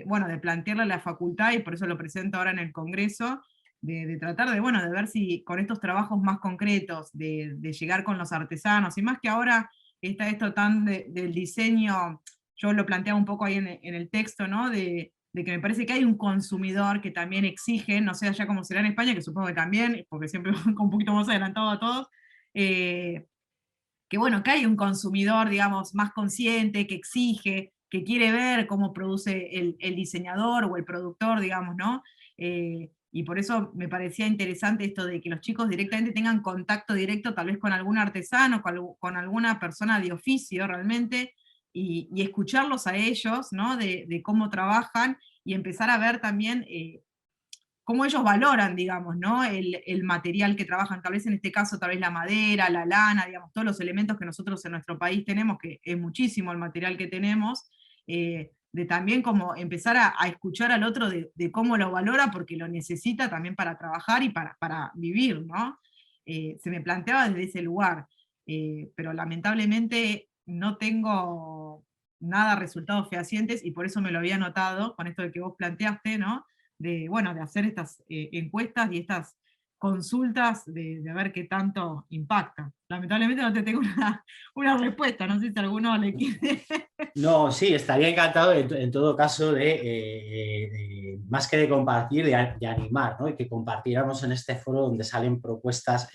bueno, de plantearle a la facultad, y por eso lo presento ahora en el Congreso, de tratar bueno, de ver si con estos trabajos más concretos, de llegar con los artesanos, y más que ahora está esto tan del diseño, yo lo planteaba un poco ahí en el texto, ¿no? De que me parece que hay un consumidor que también exige, no sé allá cómo será en España, que supongo que también, porque siempre van un poquito más adelantado a todos, que bueno, que hay un consumidor, digamos, más consciente, que exige, que quiere ver cómo produce el diseñador o el productor, digamos, ¿no? Y por eso me parecía interesante esto de que los chicos directamente tengan contacto directo tal vez con algún artesano, con alguna persona de oficio realmente, y escucharlos a ellos, ¿no? De cómo trabajan, y empezar a ver también cómo ellos valoran, digamos, ¿no? El material que trabajan, tal vez en este caso, tal vez la madera, la lana, digamos, todos los elementos que nosotros en nuestro país tenemos, que es muchísimo el material que tenemos, de también como empezar a escuchar al otro de cómo lo valora, porque lo necesita también para trabajar y para vivir, ¿no? Se me planteaba desde ese lugar, pero lamentablemente no tengo nada resultados fehacientes, y por eso me lo había notado con esto de que vos planteaste, ¿no? Bueno, de hacer estas encuestas y estas consultas de ver qué tanto impacta. Lamentablemente no te tengo una respuesta, no sé si alguno le quiere. No, sí, estaría encantado en todo caso más que de compartir, de animar, ¿no? Y que compartiéramos en este foro donde salen propuestas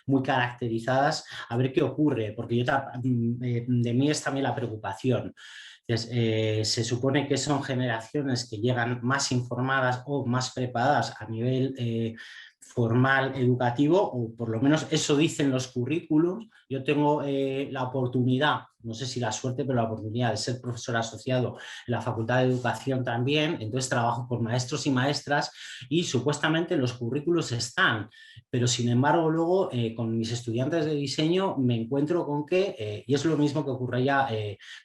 muy caracterizadas, a ver qué ocurre, porque de mí es también la preocupación. Se supone que son generaciones que llegan más informadas o más preparadas a nivel formal, educativo, o por lo menos eso dicen los currículums. Yo tengo la oportunidad, no sé si la suerte, pero la oportunidad de ser profesor asociado en la Facultad de Educación también, entonces trabajo con maestros y maestras y supuestamente los currículos están, pero sin embargo luego con mis estudiantes de diseño me encuentro con que, y es lo mismo que ocurre ya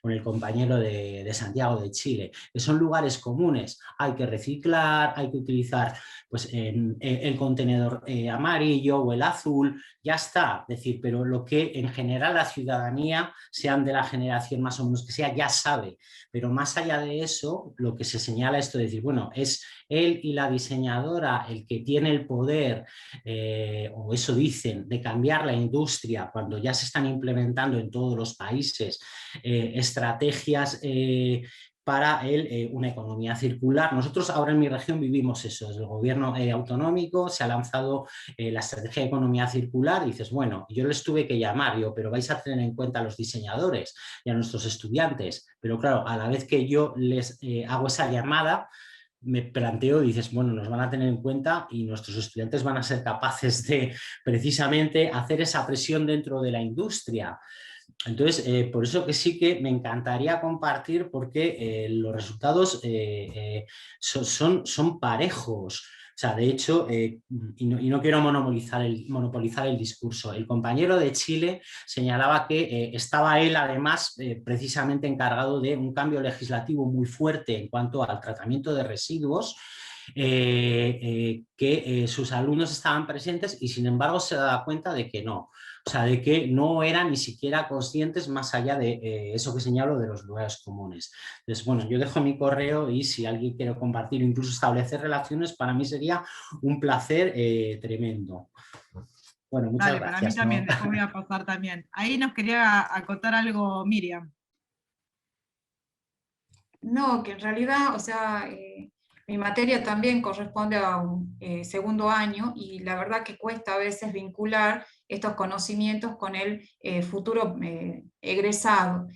con el compañero de Santiago de Chile, que son lugares comunes, hay que reciclar, hay que utilizar pues, el contenedor amarillo o el azul, ya está, es decir, pero lo que en general la ciudadanía, sean de la generación más o menos que sea, ya sabe, pero más allá de eso, lo que se señala esto de decir, bueno, es él y la diseñadora el que tiene el poder, o eso dicen, de cambiar la industria cuando ya se están implementando en todos los países estrategias para una economía circular. Nosotros ahora en mi región vivimos eso, desde el gobierno autonómico se ha lanzado la estrategia de economía circular y dices, bueno, yo les tuve que llamar, pero vais a tener en cuenta a los diseñadores y a nuestros estudiantes, pero claro, a la vez que yo les hago esa llamada, me planteo, dices, bueno, nos van a tener en cuenta y nuestros estudiantes van a ser capaces de precisamente hacer esa presión dentro de la industria. Entonces, por eso que sí que me encantaría compartir porque los resultados son parejos. O sea, de hecho, y no quiero monopolizar el discurso, el compañero de Chile señalaba que estaba él además precisamente encargado de un cambio legislativo muy fuerte en cuanto al tratamiento de residuos, que sus alumnos estaban presentes y sin embargo se daba cuenta de que no. O sea, de que no eran ni siquiera conscientes más allá de eso que señalo de los lugares comunes. Entonces, bueno, yo dejo mi correo y si alguien quiere compartir o incluso establecer relaciones, para mí sería un placer tremendo. Bueno, muchas Dale, gracias. para mí también, ¿no? después voy a pasar también. Ahí nos quería acotar algo Miriam. No, que en realidad, o sea, mi materia también corresponde a un segundo año y la verdad que cuesta a veces vincular estos conocimientos con el futuro egresado.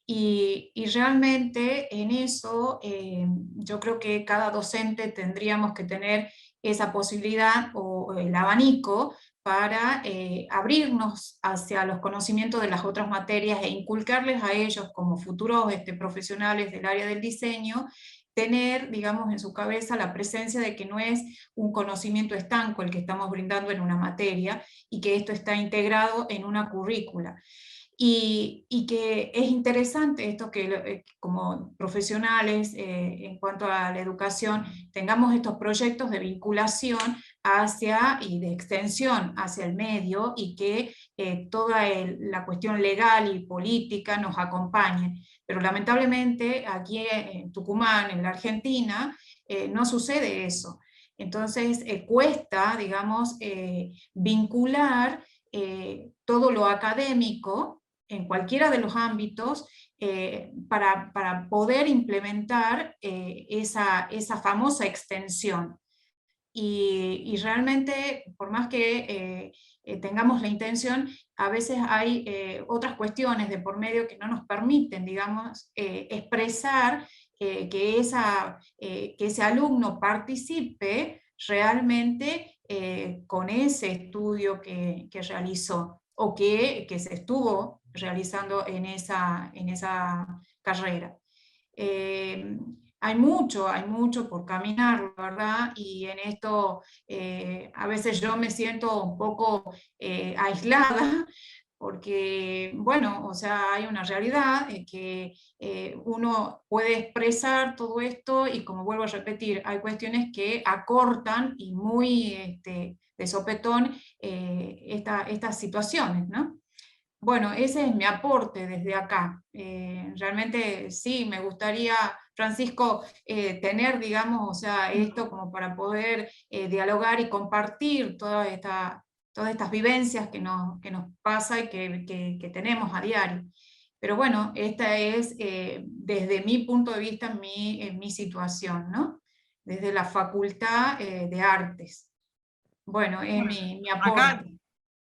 Y realmente en eso yo creo que cada docente tendríamos que tener esa posibilidad o el abanico para abrirnos hacia los conocimientos de las otras materias e inculcarles a ellos como futuros profesionales del área del diseño, tener, digamos, en su cabeza la presencia de que no es un conocimiento estanco el que estamos brindando en una materia y que esto está integrado en una currícula. Y que es interesante esto que como profesionales en cuanto a la educación tengamos estos proyectos de vinculación y de extensión hacia el medio y que toda la cuestión legal y política nos acompañe. Pero lamentablemente aquí en Tucumán, en la Argentina, no sucede eso. Entonces cuesta, digamos, vincular todo lo académico en cualquiera de los ámbitos para poder implementar esa famosa extensión. Y realmente, por más que tengamos la intención, a veces hay otras cuestiones de por medio que no nos permiten, digamos, expresar que ese alumno participe realmente con ese estudio que realizó o que se estuvo realizando en esa carrera. Hay mucho por caminar, la verdad, y en esto a veces yo me siento un poco aislada, porque, bueno, o sea, hay una realidad que uno puede expresar todo esto y, como vuelvo a repetir, hay cuestiones que acortan y muy de sopetón estas situaciones, ¿no? Bueno, ese es mi aporte desde acá. Realmente sí, me gustaría, Francisco, tener, digamos, o sea, esto como para poder dialogar y compartir todas estas vivencias que nos pasa y que tenemos a diario. Pero bueno, esta es, desde mi punto de vista, mi situación, ¿no? Desde la Facultad de Artes. Bueno, es mi aporte. Acá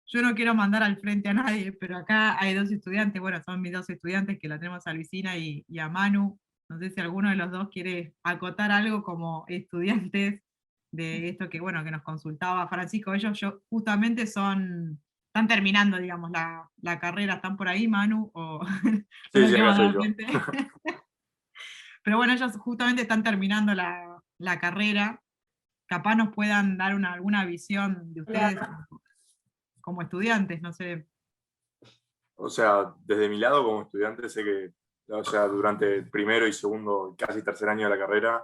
yo no quiero mandar al frente a nadie, pero acá hay dos estudiantes, bueno, son mis dos estudiantes que la tenemos a Luisina y a Manu. No sé si alguno de los dos quiere acotar algo como estudiantes de esto que, bueno, que nos consultaba Francisco. Ellos justamente están terminando, digamos, la carrera, ¿están por ahí, Manu? O Sí, sí, acá estoy yo. Pero bueno, ellos justamente están terminando la carrera. Capaz nos puedan dar alguna visión de ustedes como estudiantes, no sé. O sea, desde mi lado como estudiante sé que, o sea, durante el primero y segundo, casi tercer año de la carrera,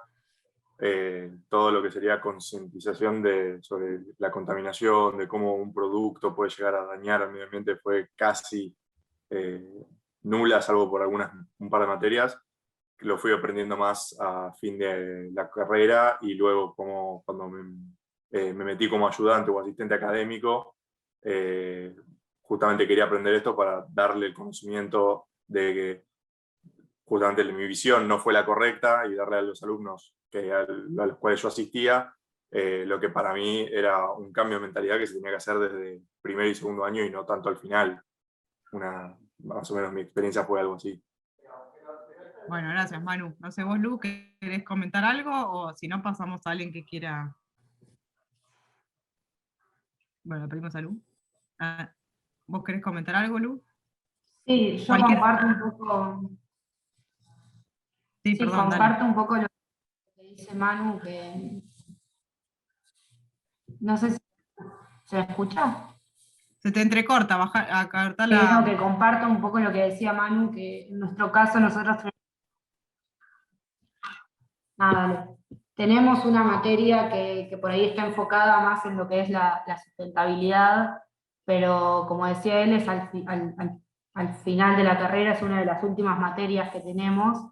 todo lo que sería concientización sobre la contaminación, de cómo un producto puede llegar a dañar al medio ambiente fue casi nula, salvo por un par de materias. Lo fui aprendiendo más a fin de la carrera y luego cuando me metí como ayudante o asistente académico, justamente quería aprender esto para darle el conocimiento de que justamente mi visión no fue la correcta y darle a los alumnos a los cuales yo asistía lo que para mí era un cambio de mentalidad que se tenía que hacer desde primer y segundo año y no tanto al final. Más o menos mi experiencia fue algo así. Bueno, gracias, Manu. No sé, vos, Lu, ¿querés comentar algo? O si no, pasamos a alguien que quiera. Bueno, le pedimos a Lu. ¿Vos querés comentar algo, Lu? Sí, yo comparto un poco. Sí, perdón, comparto un poco lo que dice Manu, que No sé si se escucha. Se te entrecorta, a cortar No, que comparto un poco lo que decía Manu, que en nuestro caso nosotros tenemos una materia que por ahí está enfocada más en lo que es la sustentabilidad, pero como decía él, es al final de la carrera, es una de las últimas materias que tenemos,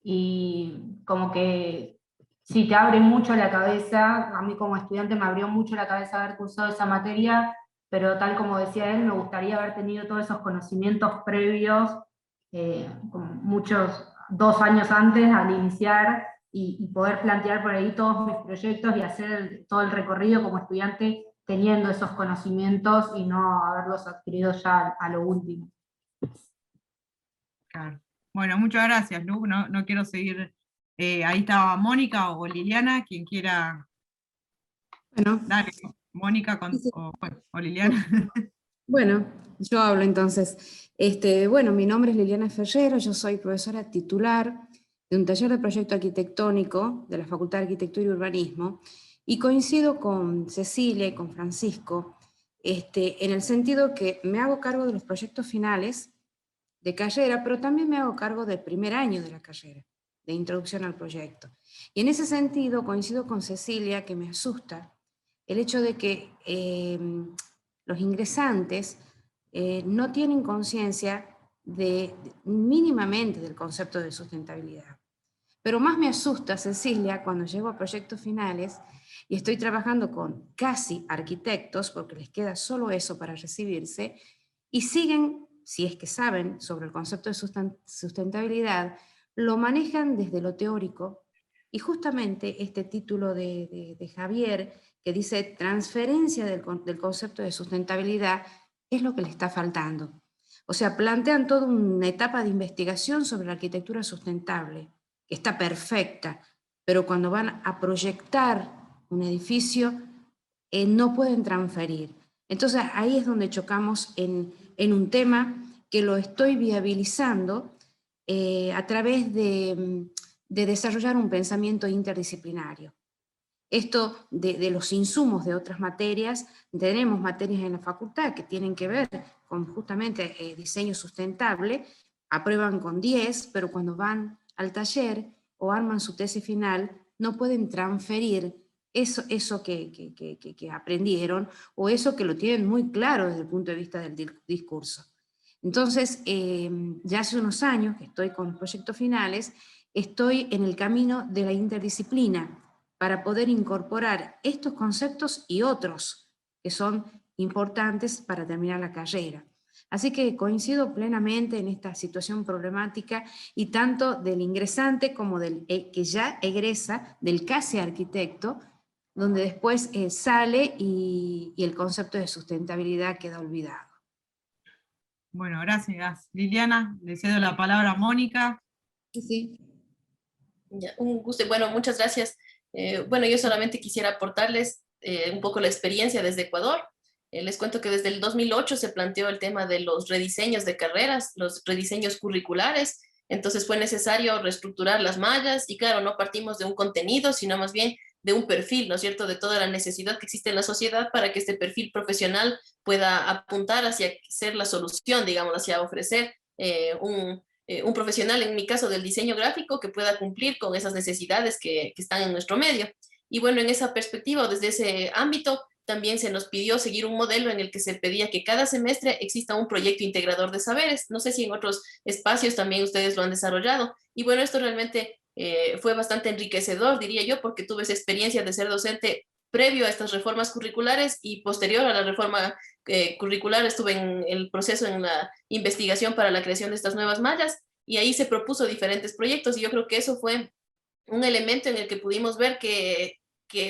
y como que sí te abre mucho la cabeza. A mí como estudiante me abrió mucho la cabeza haber cursado esa materia, pero tal como decía él, me gustaría haber tenido todos esos conocimientos previos, con muchos, 2 años antes al iniciar, y poder plantear por ahí todos mis proyectos y hacer todo el recorrido como estudiante teniendo esos conocimientos y no haberlos adquirido ya a lo último. Claro. Bueno, muchas gracias, Lu. No quiero seguir. Ahí estaba Mónica o Liliana, quien quiera. Bueno. Dale, Mónica o Liliana. Bueno, yo hablo entonces. Bueno, mi nombre es Liliana Ferrero, yo soy profesora titular de un taller de proyecto arquitectónico de la Facultad de Arquitectura y Urbanismo, y coincido con Cecilia y con Francisco, en el sentido que me hago cargo de los proyectos finales de carrera, pero también me hago cargo del primer año de la carrera, de introducción al proyecto. Y en ese sentido coincido con Cecilia, que me asusta el hecho de que los ingresantes no tienen conciencia mínimamente del concepto de sustentabilidad. Pero más me asusta, Cecilia, cuando llego a proyectos finales y estoy trabajando con casi arquitectos, porque les queda solo eso para recibirse, y siguen, si es que saben sobre el concepto de sustentabilidad, lo manejan desde lo teórico, y justamente este título de Javier, que dice transferencia del concepto de sustentabilidad, es lo que le está faltando. O sea, plantean toda una etapa de investigación sobre la arquitectura sustentable, que está perfecta, pero cuando van a proyectar un edificio, no pueden transferir. Entonces ahí es donde chocamos en un tema que lo estoy viabilizando a través de desarrollar un pensamiento interdisciplinario. Esto de los insumos de otras materias, tenemos materias en la facultad que tienen que ver con justamente diseño sustentable, aprueban con 10, pero cuando van al taller o arman su tesis final, no pueden transferir eso que aprendieron, o eso que lo tienen muy claro desde el punto de vista del discurso. Entonces, ya hace unos años que estoy con proyectos finales, estoy en el camino de la interdisciplina para poder incorporar estos conceptos y otros que son importantes para terminar la carrera. Así que coincido plenamente en esta situación problemática, y tanto del ingresante como del que ya egresa, del casi arquitecto, donde después sale y el concepto de sustentabilidad queda olvidado. Bueno, gracias. Liliana, le cedo la palabra a Mónica. Sí. Ya, un gusto. Bueno, muchas gracias. Bueno, yo solamente quisiera aportarles un poco la experiencia desde Ecuador. Les cuento que desde el 2008 se planteó el tema de los rediseños de carreras, los rediseños curriculares. Entonces fue necesario reestructurar las mallas, y claro, no partimos de un contenido, sino más bien de un perfil, ¿no es cierto?, de toda la necesidad que existe en la sociedad para que este perfil profesional pueda apuntar hacia ser la solución, digamos, hacia ofrecer un profesional, en mi caso del diseño gráfico, que pueda cumplir con esas necesidades que están en nuestro medio. Y bueno, en esa perspectiva, o desde ese ámbito, también se nos pidió seguir un modelo en el que se pedía que cada semestre exista un proyecto integrador de saberes. No sé si en otros espacios también ustedes lo han desarrollado. Y bueno, esto realmente fue bastante enriquecedor, diría yo, porque tuve esa experiencia de ser docente previo a estas reformas curriculares, y posterior a la reforma curricular estuve en el proceso, en la investigación para la creación de estas nuevas mallas, y ahí se propuso diferentes proyectos, y yo creo que eso fue un elemento en el que pudimos ver que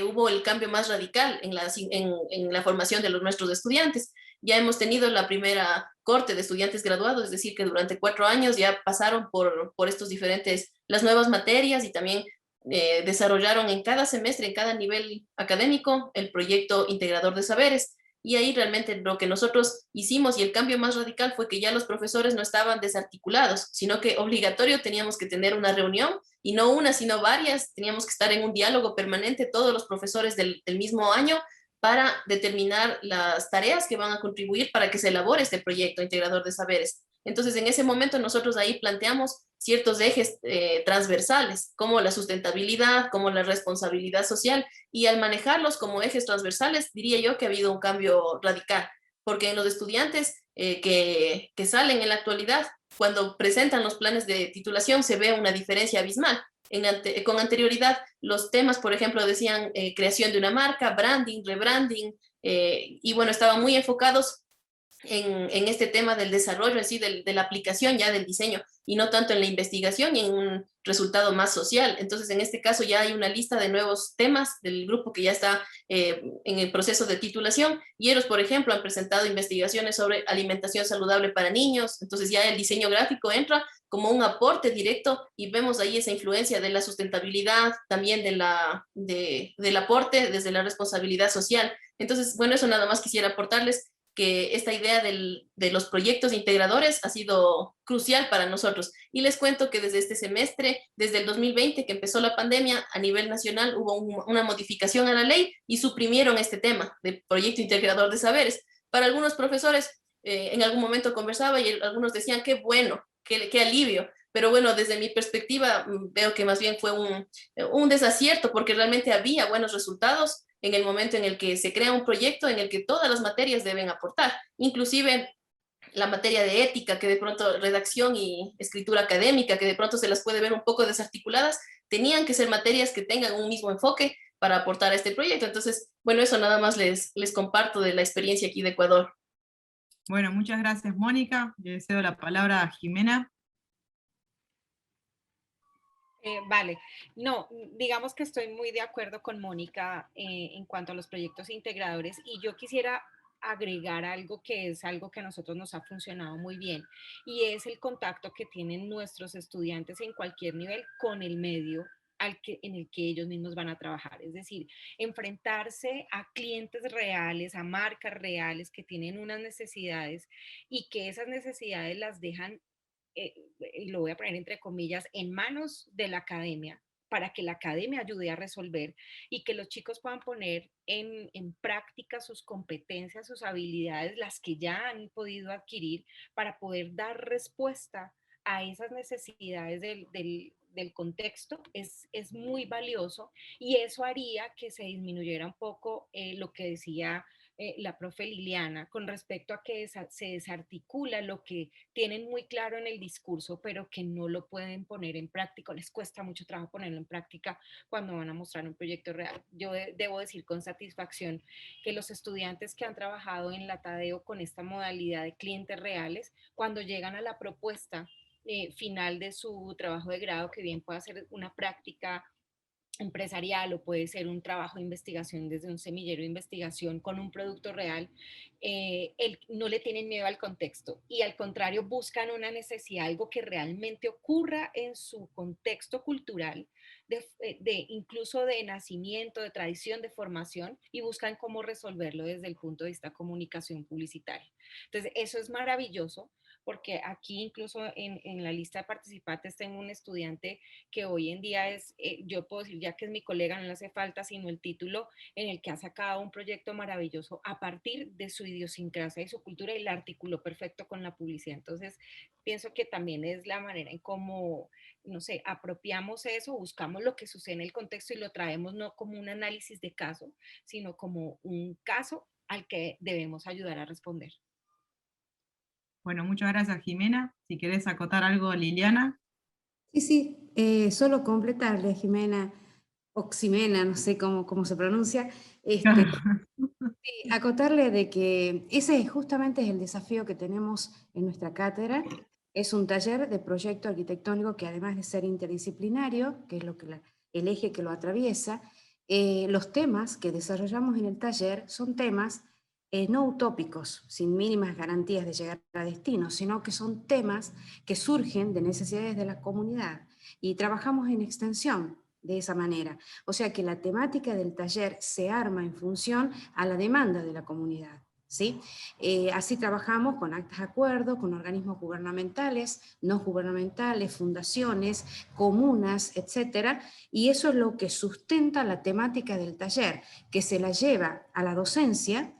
hubo el cambio más radical en la formación de los nuestros estudiantes. Ya hemos tenido la primera corte de estudiantes graduados, es decir, que durante 4 años ya pasaron por estos diferentes, las nuevas materias, y también desarrollaron en cada semestre, en cada nivel académico, el proyecto integrador de saberes. Y ahí realmente lo que nosotros hicimos, y el cambio más radical, fue que ya los profesores no estaban desarticulados, sino que obligatorio teníamos que tener una reunión, y no una, sino varias. Teníamos que estar en un diálogo permanente todos los profesores del mismo año, para determinar las tareas que van a contribuir para que se elabore este proyecto integrador de saberes. Entonces, en ese momento nosotros ahí planteamos ciertos ejes transversales, como la sustentabilidad, como la responsabilidad social, y al manejarlos como ejes transversales, diría yo que ha habido un cambio radical, porque en los estudiantes que salen en la actualidad, cuando presentan los planes de titulación, se ve una diferencia abismal. Con anterioridad, los temas, por ejemplo, decían creación de una marca, branding, rebranding, y bueno, estaban muy enfocados en este tema del desarrollo en sí, de la aplicación ya del diseño, y no tanto en la investigación y en un resultado más social. Entonces, en este caso ya hay una lista de nuevos temas del grupo que ya está en el proceso de titulación, y ellos, por ejemplo, han presentado investigaciones sobre alimentación saludable para niños. Entonces ya el diseño gráfico entra como un aporte directo, y vemos ahí esa influencia de la sustentabilidad, también del aporte desde la responsabilidad social. Entonces, bueno, eso nada más quisiera aportarles, que esta idea de los proyectos integradores ha sido crucial para nosotros. Y les cuento que desde este semestre, desde el 2020 que empezó la pandemia, a nivel nacional hubo una modificación a la ley y suprimieron este tema de proyecto integrador de saberes. Para algunos profesores, en algún momento conversaba y algunos decían, qué bueno, qué alivio. Pero bueno, desde mi perspectiva veo que más bien fue un desacierto, porque realmente había buenos resultados en el momento en el que se crea un proyecto en el que todas las materias deben aportar, inclusive la materia de ética, que de pronto redacción y escritura académica, que de pronto se las puede ver un poco desarticuladas, tenían que ser materias que tengan un mismo enfoque para aportar a este proyecto. Entonces, bueno, eso nada más les comparto de la experiencia aquí de Ecuador. Bueno, muchas gracias, Mónica. Le cedo la palabra a Jimena. Vale, no, digamos que estoy muy de acuerdo con Mónica en cuanto a los proyectos integradores, y yo quisiera agregar algo que es algo que a nosotros nos ha funcionado muy bien, y es el contacto que tienen nuestros estudiantes en cualquier nivel con el medio en el que ellos mismos van a trabajar. Es decir, enfrentarse a clientes reales, a marcas reales que tienen unas necesidades, y que esas necesidades las dejan, y lo voy a poner entre comillas, en manos de la academia, para que la academia ayude a resolver, y que los chicos puedan poner en práctica sus competencias, sus habilidades, las que ya han podido adquirir, para poder dar respuesta a esas necesidades del contexto, es muy valioso, y eso haría que se disminuyera un poco lo que decía la profe Liliana, con respecto a que se desarticula lo que tienen muy claro en el discurso, pero que no lo pueden poner en práctica, les cuesta mucho trabajo ponerlo en práctica cuando van a mostrar un proyecto real. Yo debo decir con satisfacción que los estudiantes que han trabajado en la Tadeo con esta modalidad de clientes reales, cuando llegan a la propuesta final de su trabajo de grado, que bien puede ser una práctica empresarial o puede ser un trabajo de investigación desde un semillero de investigación con un producto real, no le tienen miedo al contexto, y al contrario buscan una necesidad, algo que realmente ocurra en su contexto cultural, incluso de nacimiento, de tradición, de formación, y buscan cómo resolverlo desde el punto de vista de comunicación publicitaria. Entonces, eso es maravilloso, porque aquí incluso en la lista de participantes tengo un estudiante que hoy en día es, yo puedo decir ya que es mi colega, no le hace falta sino el título, en el que ha sacado un proyecto maravilloso a partir de su idiosincrasia y su cultura, y la articuló perfecto con la publicidad. Entonces, pienso que también es la manera en cómo, no sé, apropiamos eso, buscamos lo que sucede en el contexto y lo traemos no como un análisis de caso, sino como un caso al que debemos ayudar a responder. Bueno, muchas gracias, Jimena. Si querés acotar algo, Liliana. Sí, solo completarle, Jimena, o Ximena, no sé cómo se pronuncia, sí, acotarle de que ese justamente es el desafío que tenemos en nuestra cátedra. Es un taller de proyecto arquitectónico que, además de ser interdisciplinario, que es el eje que lo atraviesa, los temas que desarrollamos en el taller son temas no utópicos, sin mínimas garantías de llegar a destino, sino que son temas que surgen de necesidades de la comunidad, y trabajamos en extensión de esa manera. O sea que la temática del taller se arma en función a la demanda de la comunidad. ¿sí? Así trabajamos con actas de acuerdo, con organismos gubernamentales, no gubernamentales, fundaciones, comunas, etcétera, y eso es lo que sustenta la temática del taller, que se la lleva a la docencia,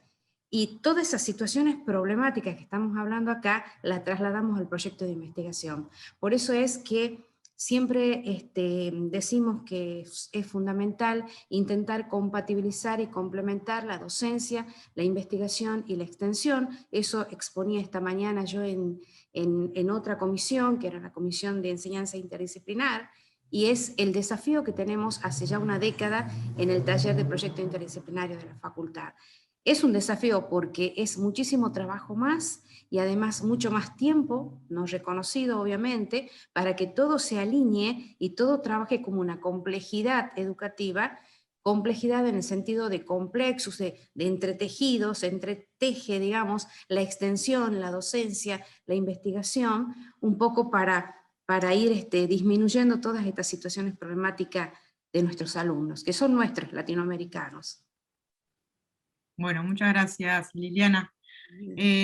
y todas esas situaciones problemáticas que estamos hablando acá, las trasladamos al proyecto de investigación. Por eso es que siempre decimos que es fundamental intentar compatibilizar y complementar la docencia, la investigación y la extensión. Eso exponía esta mañana yo en otra comisión, que era la Comisión de Enseñanza Interdisciplinar, y es el desafío que tenemos hace ya una década en el taller de proyecto interdisciplinario de la facultad. Es un desafío porque es muchísimo trabajo más y además mucho más tiempo, no reconocido obviamente, para que todo se alinee y todo trabaje como una complejidad educativa, complejidad en el sentido de complexos, de entretejidos, entreteje, digamos, la extensión, la docencia, la investigación, un poco para ir disminuyendo todas estas situaciones problemáticas de nuestros alumnos, que son nuestros latinoamericanos. Bueno, muchas gracias, Liliana.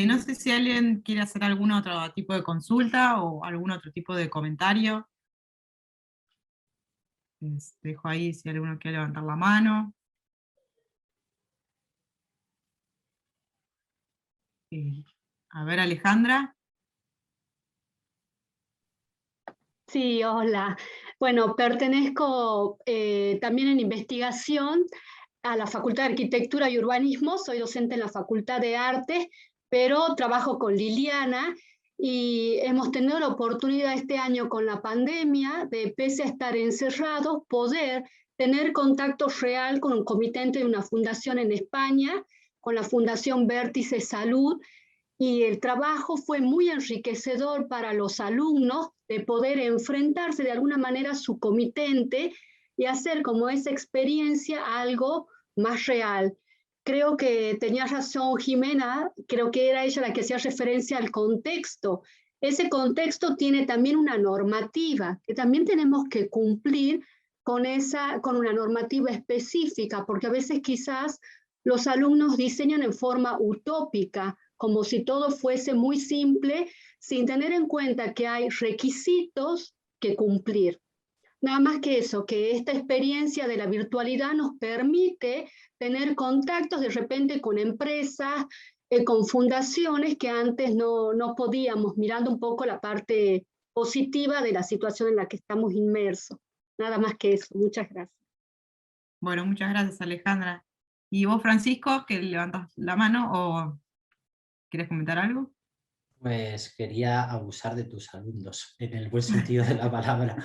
No sé si alguien quiere hacer algún otro tipo de consulta o algún otro tipo de comentario. Les dejo ahí si alguno quiere levantar la mano. A ver, Alejandra. Sí, hola. Bueno, pertenezco también en investigación a la Facultad de Arquitectura y Urbanismo, soy docente en la Facultad de Artes, pero trabajo con Liliana y hemos tenido la oportunidad este año con la pandemia de, pese a estar encerrados, poder tener contacto real con un comitente de una fundación en España, con la Fundación Vértice Salud, y el trabajo fue muy enriquecedor para los alumnos de poder enfrentarse de alguna manera a su comitente y hacer como esa experiencia algo más real. Creo que tenía razón Jimena, creo que era ella la que hacía referencia al contexto. Ese contexto tiene también una normativa, que también tenemos que cumplir con una normativa específica, porque a veces quizás los alumnos diseñan en forma utópica, como si todo fuese muy simple, sin tener en cuenta que hay requisitos que cumplir. Nada más que eso, que esta experiencia de la virtualidad nos permite tener contactos de repente con empresas, con fundaciones que antes no podíamos, mirando un poco la parte positiva de la situación en la que estamos inmersos. Nada más que eso. Muchas gracias. Bueno, muchas gracias, Alejandra. ¿Y vos, Francisco, que levantas la mano o quieres comentar algo? Pues quería abusar de tus alumnos, en el buen sentido de la palabra.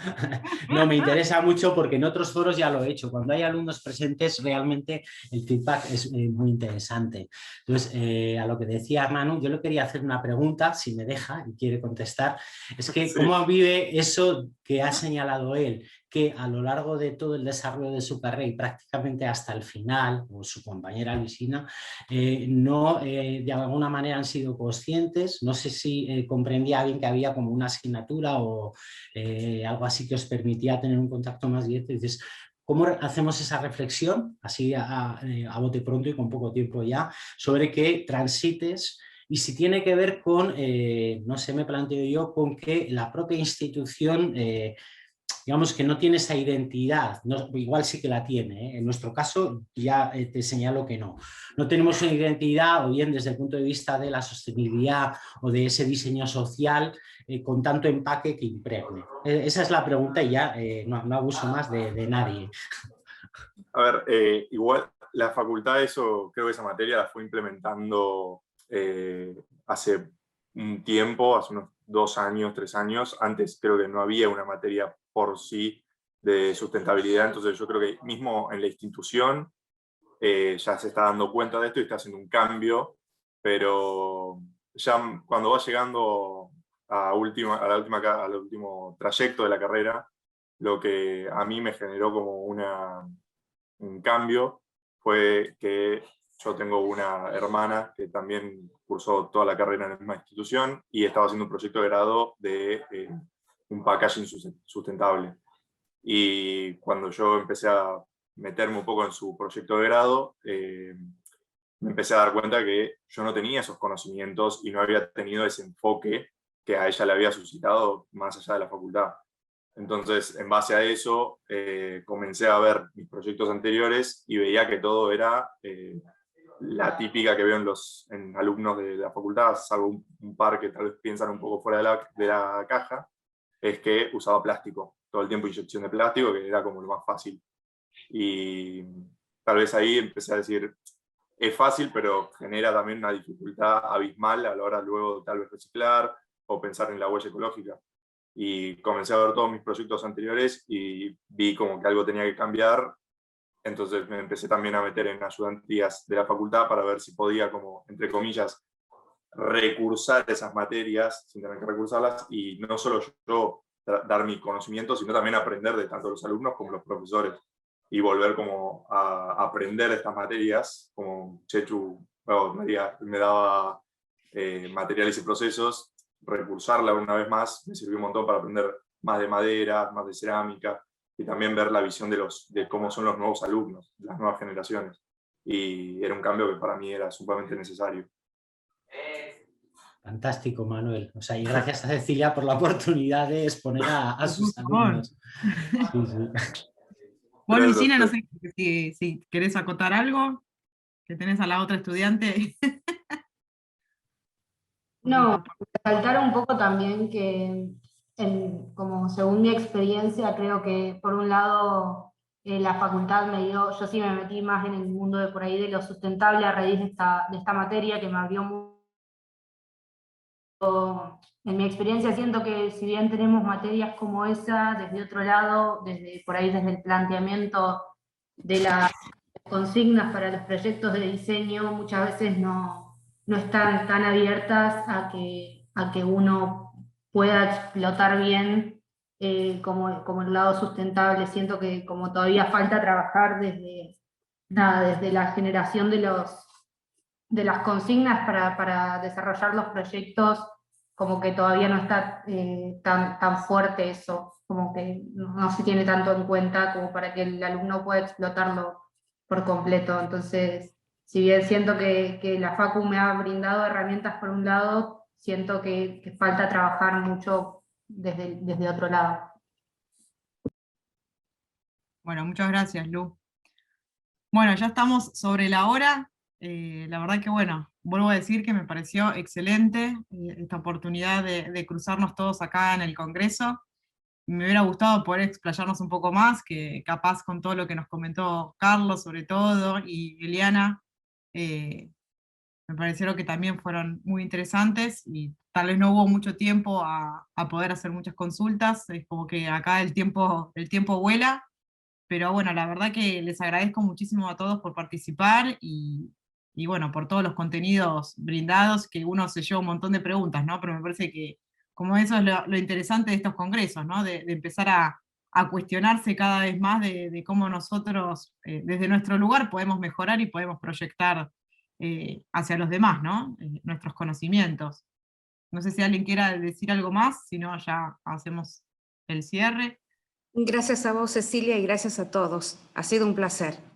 No, me interesa mucho porque en otros foros ya lo he hecho. Cuando hay alumnos presentes, realmente el feedback es muy interesante. Entonces, a lo que decía Manu, yo le quería hacer una pregunta, si me deja y quiere contestar. Es que, sí, ¿cómo vive eso que ha señalado él? Que a lo largo de todo el desarrollo de su carrera y prácticamente hasta el final, o su compañera Luisina, de alguna manera han sido conscientes, no sé si comprendía bien que había como una asignatura o algo así que os permitía tener un contacto más directo. Entonces, ¿cómo hacemos esa reflexión, así a bote pronto y con poco tiempo ya, sobre que transites? Y si tiene que ver con, no sé, me planteo yo, con que la propia institución digamos que no tiene esa identidad, no, igual sí que la tiene, ¿eh? En nuestro caso ya te señalo que no. No tenemos una identidad, o bien desde el punto de vista de la sostenibilidad o de ese diseño social con tanto empaque que impregne. Esa es la pregunta y ya no abuso más de nadie. A ver, igual la facultad, creo que esa materia la fue implementando hace un tiempo, hace unos 2 años, 3 años. Antes creo que no había una materia por sí de sustentabilidad, entonces yo creo que mismo en la institución ya se está dando cuenta de esto y está haciendo un cambio, pero ya cuando va llegando al último trayecto de la carrera, lo que a mí me generó como un cambio fue que yo tengo una hermana que también cursó toda la carrera en la misma institución y estaba haciendo un proyecto de grado de un packaging sustentable. Y cuando yo empecé a meterme un poco en su proyecto de grado, me empecé a dar cuenta que yo no tenía esos conocimientos y no había tenido ese enfoque que a ella le había suscitado más allá de la facultad. Entonces, en base a eso, comencé a ver mis proyectos anteriores y veía que todo era la típica que veo en alumnos de la facultad, salvo un par que tal vez piensan un poco fuera de la caja, es que usaba plástico, todo el tiempo inyección de plástico, que era como lo más fácil. Y tal vez ahí empecé a decir, es fácil, pero genera también una dificultad abismal a la hora luego tal vez reciclar o pensar en la huella ecológica. Y comencé a ver todos mis proyectos anteriores y vi como que algo tenía que cambiar. Entonces me empecé también a meter en ayudantías de la facultad para ver si podía, como, entre comillas, recursar esas materias sin tener que recursarlas, y no solo yo dar mi conocimiento, sino también aprender de tanto los alumnos como los profesores, y volver como a aprender estas materias, como Chechu María me daba materiales y procesos, recursarla una vez más me sirvió un montón para aprender más de madera, más de cerámica, y también ver la visión de cómo son los nuevos alumnos, las nuevas generaciones. Y era un cambio que para mí era sumamente necesario. Fantástico, Manuel. O sea, y gracias a Cecilia por la oportunidad de exponer a sus alumnos. Sí, sí. Bueno, y Gina, no sé si querés acotar algo, que tenés a la otra estudiante. No, resaltar un poco también que, como según mi experiencia, creo que por un lado la facultad me dio, yo sí me metí más en el mundo de por ahí de lo sustentable a raíz de esta materia, que me abrió mucho. En mi experiencia siento que si bien tenemos materias como esa, desde otro lado, por ahí desde el planteamiento de las consignas para los proyectos de diseño, muchas veces no están tan abiertas a que uno pueda explotar bien como el lado sustentable. Siento que como todavía falta trabajar desde la generación de las consignas para desarrollar los proyectos, como que todavía no está tan fuerte eso, como que no se tiene tanto en cuenta como para que el alumno pueda explotarlo por completo. Entonces, si bien siento que la Facu me ha brindado herramientas por un lado, siento que falta trabajar mucho desde otro lado. Bueno, muchas gracias, Lu. Bueno, ya estamos sobre la hora. La verdad que, bueno, vuelvo a decir que me pareció excelente esta oportunidad de cruzarnos todos acá en el Congreso. Me hubiera gustado poder explayarnos un poco más, que capaz con todo lo que nos comentó Carlos sobre todo, y Eliana, me parecieron que también fueron muy interesantes, y tal vez no hubo mucho tiempo a poder hacer muchas consultas. Es como que acá el tiempo vuela, pero bueno, la verdad que les agradezco muchísimo a todos por participar, y bueno, por todos los contenidos brindados, que uno se lleva un montón de preguntas, ¿no? Pero me parece que como eso es lo interesante de estos congresos, ¿no? De empezar a cuestionarse cada vez más de cómo nosotros, desde nuestro lugar, podemos mejorar y podemos proyectar hacia los demás, ¿no? Nuestros conocimientos. No sé si alguien quiera decir algo más, si no ya hacemos el cierre. Gracias a vos, Cecilia, y gracias a todos. Ha sido un placer.